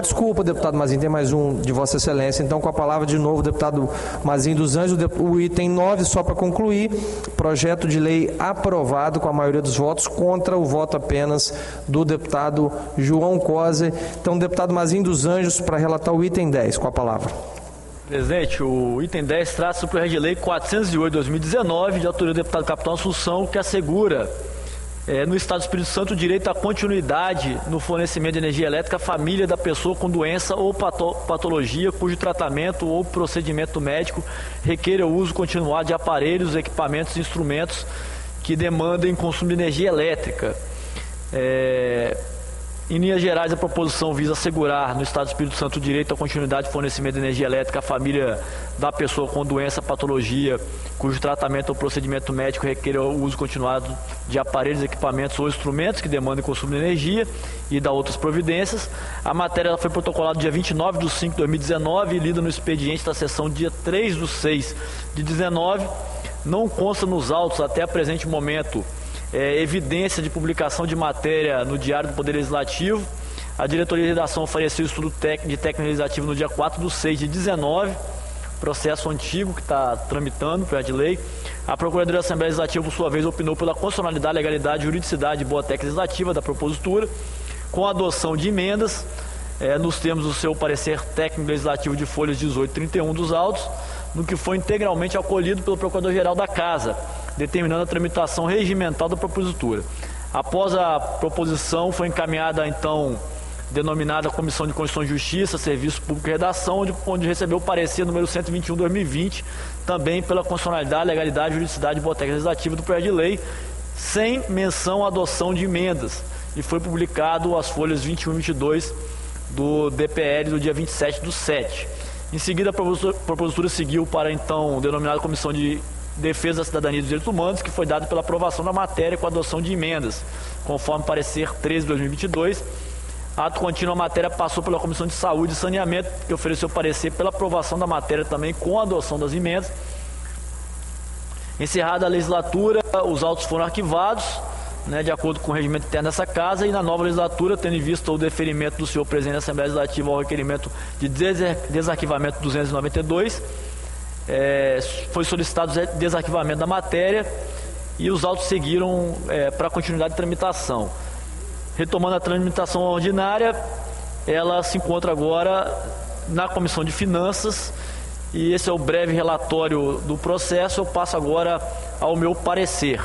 Desculpa, deputado Mazinho, tem mais um de Vossa Excelência. Então, com a palavra de novo, o deputado Mazinho dos Anjos, o item 9, só para concluir, projeto de lei aprovado com a maioria dos votos, contra o voto apenas do deputado João Coser. Então, deputado Mazinho dos Anjos, para relatar o item 10, com a palavra. Presidente, o item 10 trata-se do projeto de lei 408/2019, de autoria do deputado Capitão Assunção, que assegura no Estado do Espírito Santo o direito à continuidade no fornecimento de energia elétrica à família da pessoa com doença ou patologia cujo tratamento ou procedimento médico requeira o uso continuado de aparelhos, equipamentos e instrumentos que demandem consumo de energia elétrica. Em linhas gerais, a proposição visa assegurar no Estado do Espírito Santo o direito à continuidade de fornecimento de energia elétrica à família da pessoa com doença, patologia, cujo tratamento ou procedimento médico requer o uso continuado de aparelhos, equipamentos ou instrumentos que demandem consumo de energia e da outras providências. A matéria foi protocolada dia 29/5/2019 e lida no expediente da sessão dia 3/6/19. Não consta nos autos até o presente momento evidência de publicação de matéria no Diário do Poder Legislativo. A diretoria de redação ofereceu estudo de técnico legislativo no dia 4/6/19, processo antigo que está tramitando, projeto de lei. A Procuradoria da Assembleia Legislativa, por sua vez, opinou pela constitucionalidade, legalidade, juridicidade e boa técnica legislativa da propositura, com a adoção de emendas, nos termos do seu parecer técnico legislativo de folhas 18 e 31 dos autos, no que foi integralmente acolhido pelo Procurador-Geral da Casa, determinando a tramitação regimental da propositura. Após a proposição, foi encaminhada, então, denominada Comissão de Constituição e Justiça, Serviço Público e Redação, onde recebeu o parecer número 121/2020, também pela constitucionalidade, legalidade, juridicidade e boa técnica legislativa do projeto de lei, sem menção à adoção de emendas, e foi publicado as folhas 21 e 22 do DPL do dia 27/7. Em seguida, a propositura seguiu para, então, denominada Comissão de Defesa da Cidadania e dos Direitos Humanos, que foi dada pela aprovação da matéria com a adoção de emendas, conforme parecer 13 de 2022. Ato contínuo, a matéria passou pela Comissão de Saúde e Saneamento, que ofereceu parecer pela aprovação da matéria também com a adoção das emendas. Encerrada a legislatura, os autos foram arquivados, de acordo com o regimento interno dessa casa, e na nova legislatura, tendo em vista o deferimento do senhor presidente da Assembleia Legislativa ao requerimento de desarquivamento 292, foi solicitado o desarquivamento da matéria e os autos seguiram para a continuidade de tramitação. Retomando a tramitação ordinária, ela se encontra agora na Comissão de Finanças, e esse é o breve relatório do processo. Eu passo agora ao meu parecer.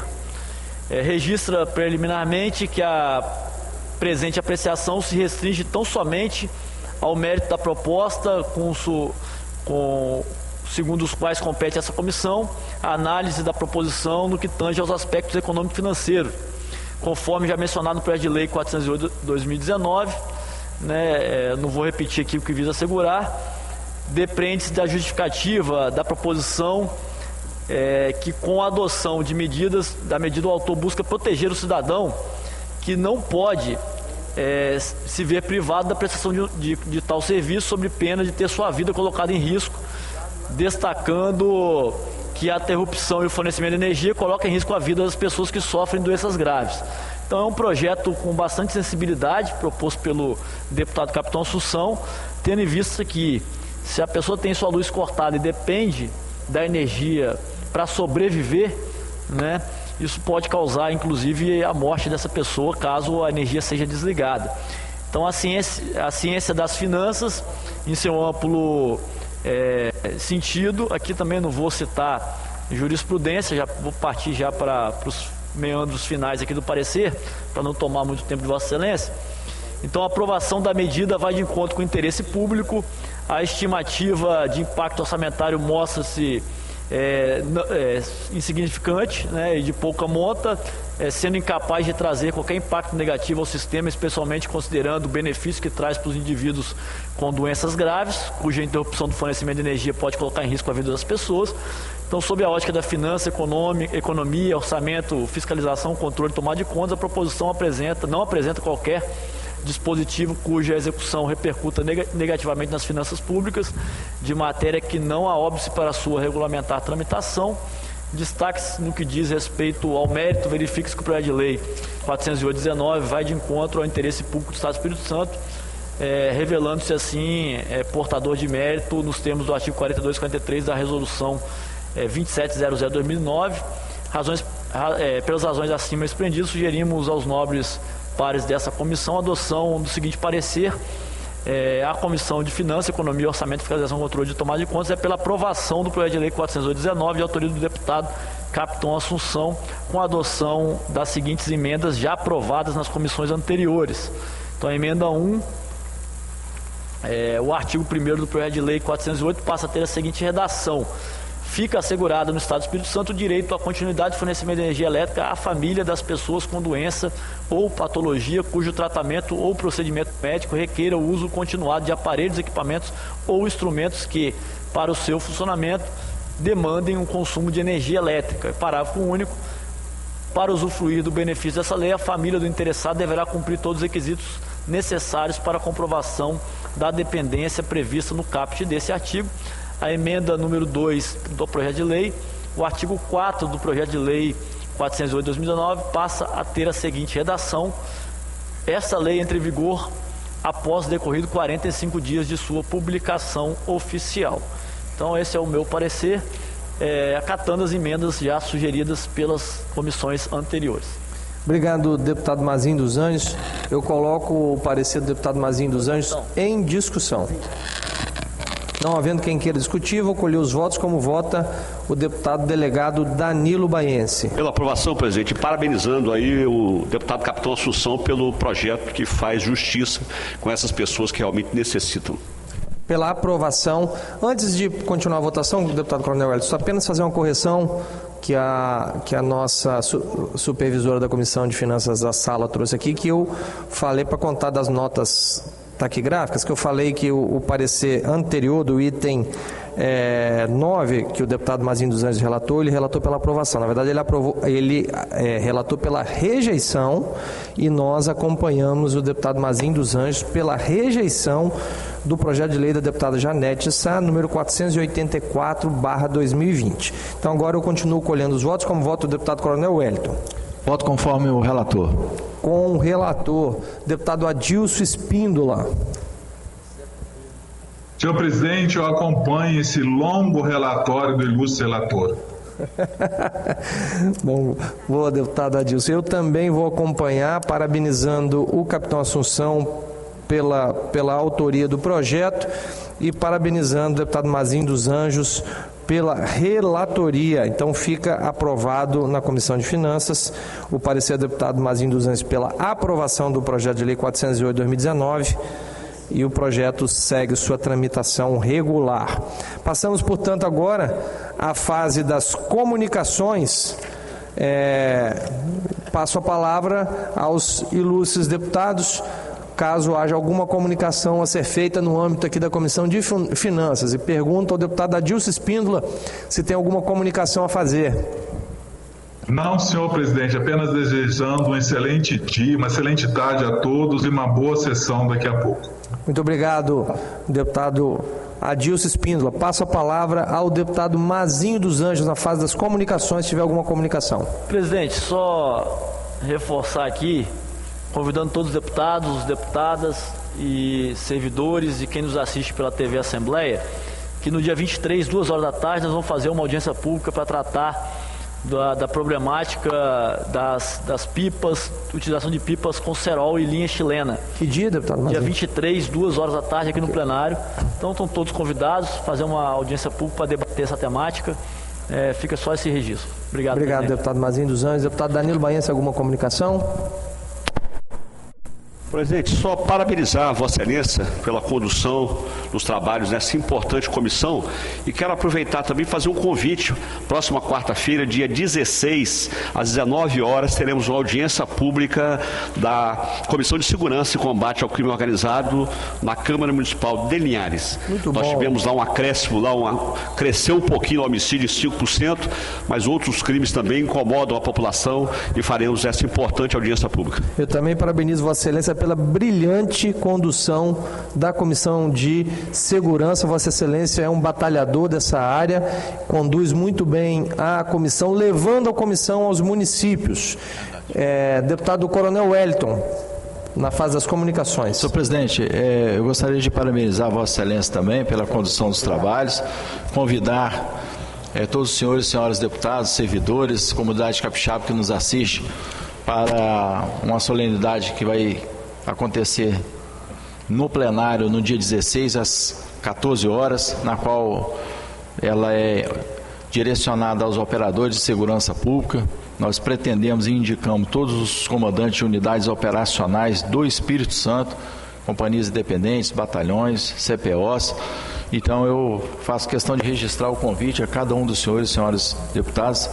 Registra preliminarmente que a presente apreciação se restringe tão somente ao mérito da proposta, segundo os quais compete essa comissão, a análise da proposição no que tange aos aspectos econômico-financeiros, conforme já mencionado no projeto de lei 408/2019, não vou repetir aqui o que visa assegurar, depende-se da justificativa da proposição que, com a adoção de medidas, da medida, o autor busca proteger o cidadão, que não pode se ver privado da prestação de tal serviço, sob pena de ter sua vida colocada em risco, destacando que a interrupção e o fornecimento de energia coloca em risco a vida das pessoas que sofrem doenças graves. Então é um projeto com bastante sensibilidade, proposto pelo deputado Capitão Assunção, tendo em vista que, se a pessoa tem sua luz cortada e depende da energia para sobreviver, isso pode causar, inclusive, a morte dessa pessoa, caso a energia seja desligada. Então, a ciência das finanças, em seu amplo sentido, aqui também não vou citar jurisprudência, já vou partir já para os meandros finais aqui do parecer, para não tomar muito tempo de Vossa Excelência. Então, a aprovação da medida vai de encontro com o interesse público. A estimativa de impacto orçamentário mostra-se insignificante, e de pouca monta, sendo incapaz de trazer qualquer impacto negativo ao sistema, especialmente considerando o benefício que traz para os indivíduos com doenças graves, cuja interrupção do fornecimento de energia pode colocar em risco a vida das pessoas. Então, sob a ótica da finança, economia, orçamento, fiscalização, controle e tomada de contas, a proposição não apresenta qualquer dispositivo cuja execução repercuta negativamente nas finanças públicas, de matéria que não há óbice para sua regulamentar tramitação. Destaque-se no que diz respeito ao mérito, verifique-se que o projeto de lei 408/19 vai de encontro ao interesse público do Estado do Espírito Santo, revelando-se assim portador de mérito nos termos do artigo 42 e 43 da resolução 2700/2009. Pelas razões acima expreendidas, sugerimos aos nobres pares dessa comissão a adoção do seguinte parecer: a Comissão de Finanças, Economia, Orçamento, Fiscalização, Controle de Tomada de Contas pela aprovação do projeto de lei 408/19, de autoria do deputado Capitão Assunção, com a adoção das seguintes emendas já aprovadas nas comissões anteriores. Então, a emenda 1, o artigo 1º do projeto de lei 408 passa a ter a seguinte redação: fica assegurado no Estado do Espírito Santo o direito à continuidade de fornecimento de energia elétrica à família das pessoas com doença ou patologia cujo tratamento ou procedimento médico requeira o uso continuado de aparelhos, equipamentos ou instrumentos que, para o seu funcionamento, demandem um consumo de energia elétrica. Parágrafo único. Para usufruir do benefício dessa lei, a família do interessado deverá cumprir todos os requisitos necessários para a comprovação da dependência prevista no caput desse artigo. A emenda número 2 do projeto de lei, o artigo 4 do projeto de lei 408/2019 passa a ter a seguinte redação: esta lei entra em vigor após decorrido 45 dias de sua publicação oficial. Então, esse é o meu parecer, acatando as emendas já sugeridas pelas comissões anteriores. Obrigado, deputado Mazinho dos Anjos. Eu coloco o parecer do deputado Mazinho dos Anjos em discussão. Não havendo quem queira discutir, vou colher os votos. Como vota o deputado delegado Danilo Baiense? Pela aprovação, presidente, parabenizando aí o deputado Capitão Assunção pelo projeto que faz justiça com essas pessoas que realmente necessitam. Pela aprovação. Antes de continuar a votação, deputado Coronel Wellington, só apenas fazer uma correção. que a nossa supervisora da Comissão de Finanças da sala trouxe aqui, que eu falei para contar das notas taquigráficas, que eu falei que o parecer anterior do item 9, que o deputado Mazinho dos Anjos relatou, ele relatou pela aprovação. Na verdade, ele relatou pela rejeição, e nós acompanhamos o deputado Mazinho dos Anjos pela rejeição do projeto de lei da deputada Janete Sá, número 484/2020. Então, agora eu continuo colhendo os votos, como voto do deputado Coronel Wellington. Voto conforme o relator. Com o relator, deputado Adilson Espíndola. Senhor presidente, eu acompanho esse longo relatório do ilustre relator. Bom, boa, deputado Adilson. Eu também vou acompanhar, parabenizando o capitão Assunção pela autoria do projeto e parabenizando o deputado Mazinho dos Anjos pela relatoria. Então fica aprovado na Comissão de Finanças o parecer do deputado Mazinho dos Anjos pela aprovação do projeto de lei 408/2019 e o projeto segue sua tramitação regular. Passamos, portanto, agora à fase das comunicações. Passo a palavra aos ilustres deputados, caso haja alguma comunicação a ser feita no âmbito aqui da Comissão de Finanças. E pergunto ao deputado Adilson Espíndola se tem alguma comunicação a fazer. Não, senhor presidente, apenas desejando um excelente dia, uma excelente tarde a todos e uma boa sessão daqui a pouco. Muito obrigado, deputado Adilson Espíndola. Passo a palavra ao deputado Mazinho dos Anjos na fase das comunicações, se tiver alguma comunicação. Presidente, só reforçar aqui, convidando todos os deputados, deputadas e servidores e quem nos assiste pela TV Assembleia, que no dia 23, 2 horas da tarde, nós vamos fazer uma audiência pública para tratar da problemática das pipas, utilização de pipas com cerol e linha chilena. Que dia, deputado Mazinho? Dia 23, 2 horas da tarde, aqui no plenário. Então estão todos convidados a fazer uma audiência pública para debater essa temática. Fica só esse registro. Obrigado, deputado Mazinho dos Anjos. Deputado Danilo Baense, alguma comunicação? Presidente, só parabenizar Vossa Excelência pela condução dos trabalhos nessa importante comissão e quero aproveitar também e fazer um convite. Próxima quarta-feira, dia 16, às 19 horas, teremos uma audiência pública da Comissão de Segurança e Combate ao Crime Organizado na Câmara Municipal de Linhares. Nós tivemos lá um acréscimo, cresceu um pouquinho o homicídio em 5%, mas outros crimes também incomodam a população e faremos essa importante audiência pública. Eu também parabenizo Vossa Excelência pela brilhante condução da Comissão de Segurança. Vossa Excelência é um batalhador dessa área, conduz muito bem a comissão, levando a comissão aos municípios. Deputado Coronel Wellington, na fase das comunicações. Senhor presidente, eu gostaria de parabenizar Vossa Excelência também pela condução dos trabalhos, convidar todos os senhores e senhoras deputados, servidores, comunidade capixaba que nos assiste, para uma solenidade que vai acontecer no plenário no dia 16 às 14 horas, na qual ela é direcionada aos operadores de segurança pública. Nós pretendemos e indicamos todos os comandantes de unidades operacionais do Espírito Santo, companhias independentes, batalhões, CPOs. Então eu faço questão de registrar o convite a cada um dos senhores e senhoras deputados,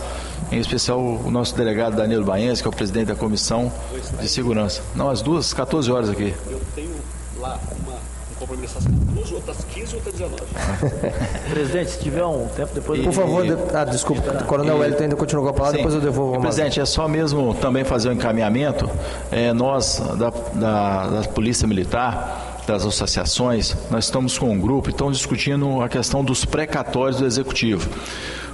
em especial o nosso delegado Danilo Baense, que é o presidente da Comissão de Segurança. Não, às 15 horas aqui. Eu tenho lá uma compromisso às 12, outras 15 e outras 19. Presidente, se tiver um tempo depois... Por favor, desculpa, o Coronel Wellington ainda continua com a palavra, depois eu devolvo a presidente, é só mesmo também fazer um encaminhamento. Nós, da Polícia Militar, das associações, nós estamos com um grupo e estamos discutindo a questão dos precatórios do Executivo.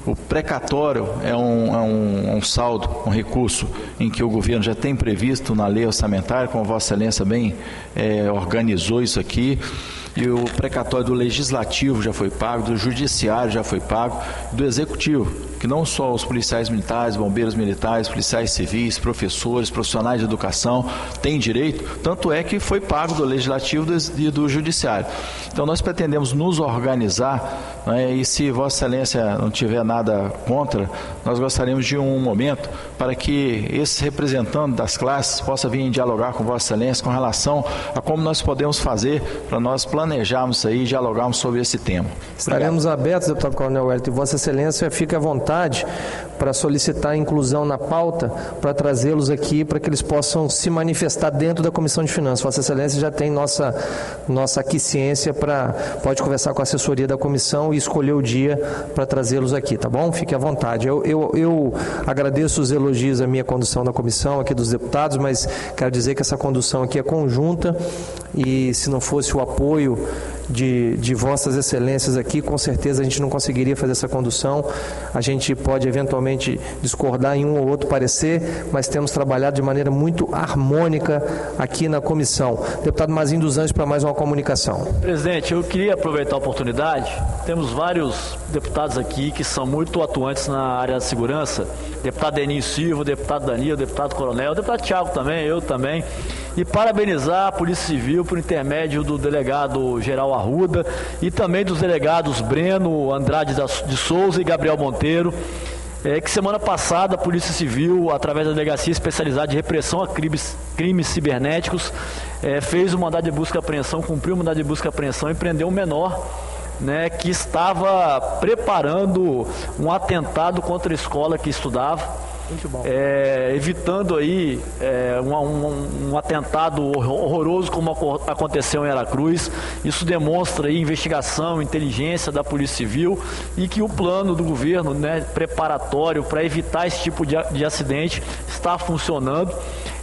O precatório é um saldo, um recurso em que o governo já tem previsto na lei orçamentária, como Vossa Excelência bem organizou isso aqui, e o precatório do Legislativo já foi pago, do Judiciário já foi pago, do Executivo, que não só os policiais militares, bombeiros militares, policiais civis, professores, profissionais de educação têm direito, tanto é que foi pago do Legislativo e do Judiciário. Então nós pretendemos nos organizar, né, e se Vossa Excelência não tiver nada contra, nós gostaríamos de um momento para que esses representantes das classes possam vir dialogar com Vossa Excelência com relação a como nós podemos fazer para nós planejarmos isso aí e dialogarmos sobre esse tema. Estaremos abertos, deputado Coronel Wellington, e Vossa Excelência fique à vontade vontade para solicitar a inclusão na pauta, para trazê-los aqui, para que eles possam se manifestar dentro da Comissão de Finanças. Vossa Excelência já tem nossa aquiescência pode conversar com a assessoria da comissão e escolher o dia para trazê-los aqui, tá bom? Fique à vontade. Eu agradeço os elogios à minha condução da comissão, aqui dos deputados, mas quero dizer que essa condução aqui é conjunta e se não fosse o apoio de Vossas Excelências aqui, com certeza a gente não conseguiria fazer essa condução. A gente pode eventualmente discordar em um ou outro parecer, mas temos trabalhado de maneira muito harmônica aqui na comissão. Deputado Mazinho dos Anjos, para mais uma comunicação. Presidente, eu queria aproveitar a oportunidade. Temos vários deputados aqui que são muito atuantes na área da segurança. Deputado Deninho Silva, deputado Danilo, deputado Coronel, deputado Thiago também, eu também. E parabenizar a Polícia Civil por intermédio do delegado Geral Arruda e também dos delegados Breno Andrade de Souza e Gabriel Monteiro, que semana passada a Polícia Civil, através da Delegacia Especializada de Repressão a Crimes Cibernéticos, fez o mandado de busca e apreensão, cumpriu o mandado de busca e apreensão e prendeu um menor, que estava preparando um atentado contra a escola que estudava. Evitando aí um atentado horroroso como aconteceu em Aracruz. Isso demonstra aí investigação, inteligência da Polícia Civil e que o plano do governo, preparatório para evitar esse tipo de acidente está funcionando.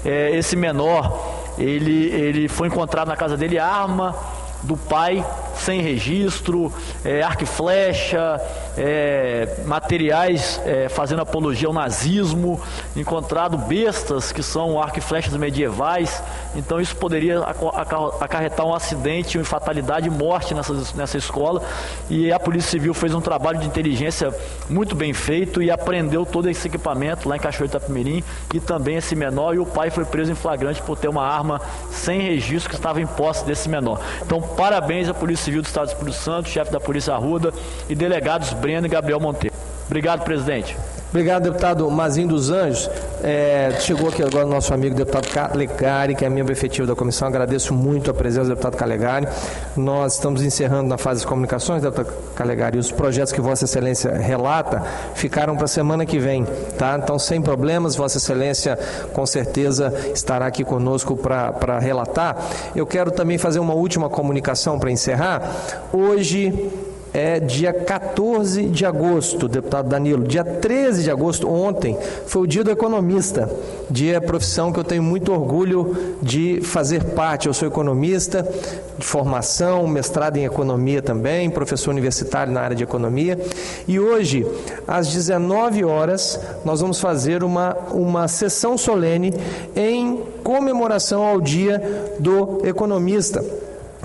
Esse menor, ele foi encontrado na casa dele arma do pai sem registro, arco e flecha, materiais fazendo apologia ao nazismo, encontrado bestas que são arco e flechas medievais. Então isso poderia acarretar um acidente, uma fatalidade e morte nessa escola, e a Polícia Civil fez um trabalho de inteligência muito bem feito e apreendeu todo esse equipamento lá em Cachoeiro de Itapemirim e também esse menor, e o pai foi preso em flagrante por ter uma arma sem registro que estava em posse desse menor. Então parabéns à Polícia Civil do Estado do Espírito Santo, chefe da Polícia Arruda e delegados Breno e Gabriel Monteiro. Obrigado, presidente. Obrigado, deputado Mazinho dos Anjos. Chegou aqui agora o nosso amigo deputado Calegari, que é membro efetivo da comissão. Agradeço muito a presença do deputado Calegari. Nós estamos encerrando na fase de comunicações, deputado Calegari. Os projetos que Vossa Excelência relata ficaram para a semana que vem, tá? Então, sem problemas, Vossa Excelência com certeza estará aqui conosco para relatar. Eu quero também fazer uma última comunicação para encerrar. Hoje é dia 14 de agosto, deputado Danilo. Dia 13 de agosto, ontem, foi o dia do economista, profissão que eu tenho muito orgulho de fazer parte. Eu sou economista de formação, mestrado em economia também, professor universitário na área de economia. E hoje, às 19 horas, nós vamos fazer uma sessão solene em comemoração ao dia do economista.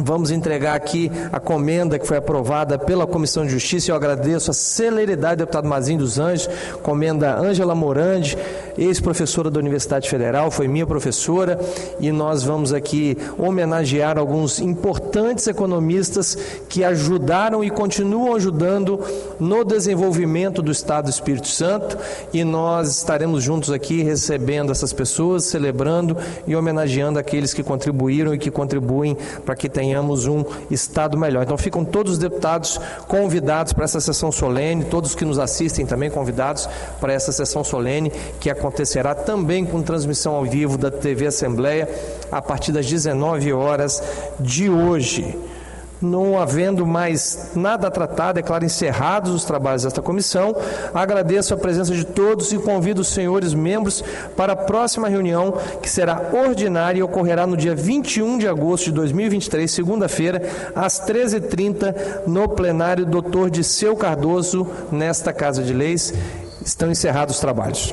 Vamos entregar aqui a comenda que foi aprovada pela Comissão de Justiça. Eu agradeço a celeridade do deputado Mazinho dos Anjos, comenda Ângela Morandi, ex-professora da Universidade Federal, foi minha professora, e nós vamos aqui homenagear alguns importantes economistas que ajudaram e continuam ajudando no desenvolvimento do Estado do Espírito Santo, e nós estaremos juntos aqui recebendo essas pessoas, celebrando e homenageando aqueles que contribuíram e que contribuem para que tenhamos um Estado melhor. Então ficam todos os deputados convidados para essa sessão solene, todos que nos assistem também convidados para essa sessão solene, que acontecerá também com transmissão ao vivo da TV Assembleia a partir das 19 horas de hoje. Não havendo mais nada a tratar, declaro encerrados os trabalhos desta comissão. Agradeço a presença de todos e convido os senhores membros para a próxima reunião, que será ordinária e ocorrerá no dia 21 de agosto de 2023, segunda-feira, às 13h30, no plenário Dr. Disseu Cardoso, nesta Casa de Leis. Estão encerrados os trabalhos.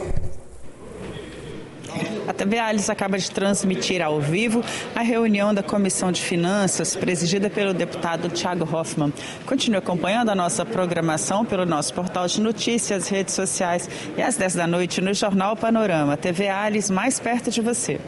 A TV Alhes acaba de transmitir ao vivo a reunião da Comissão de Finanças, presidida pelo deputado Thiago Hoffmann. Continue acompanhando a nossa programação pelo nosso portal de notícias, redes sociais e às 10 da noite no Jornal Panorama. TV Alhes, mais perto de você.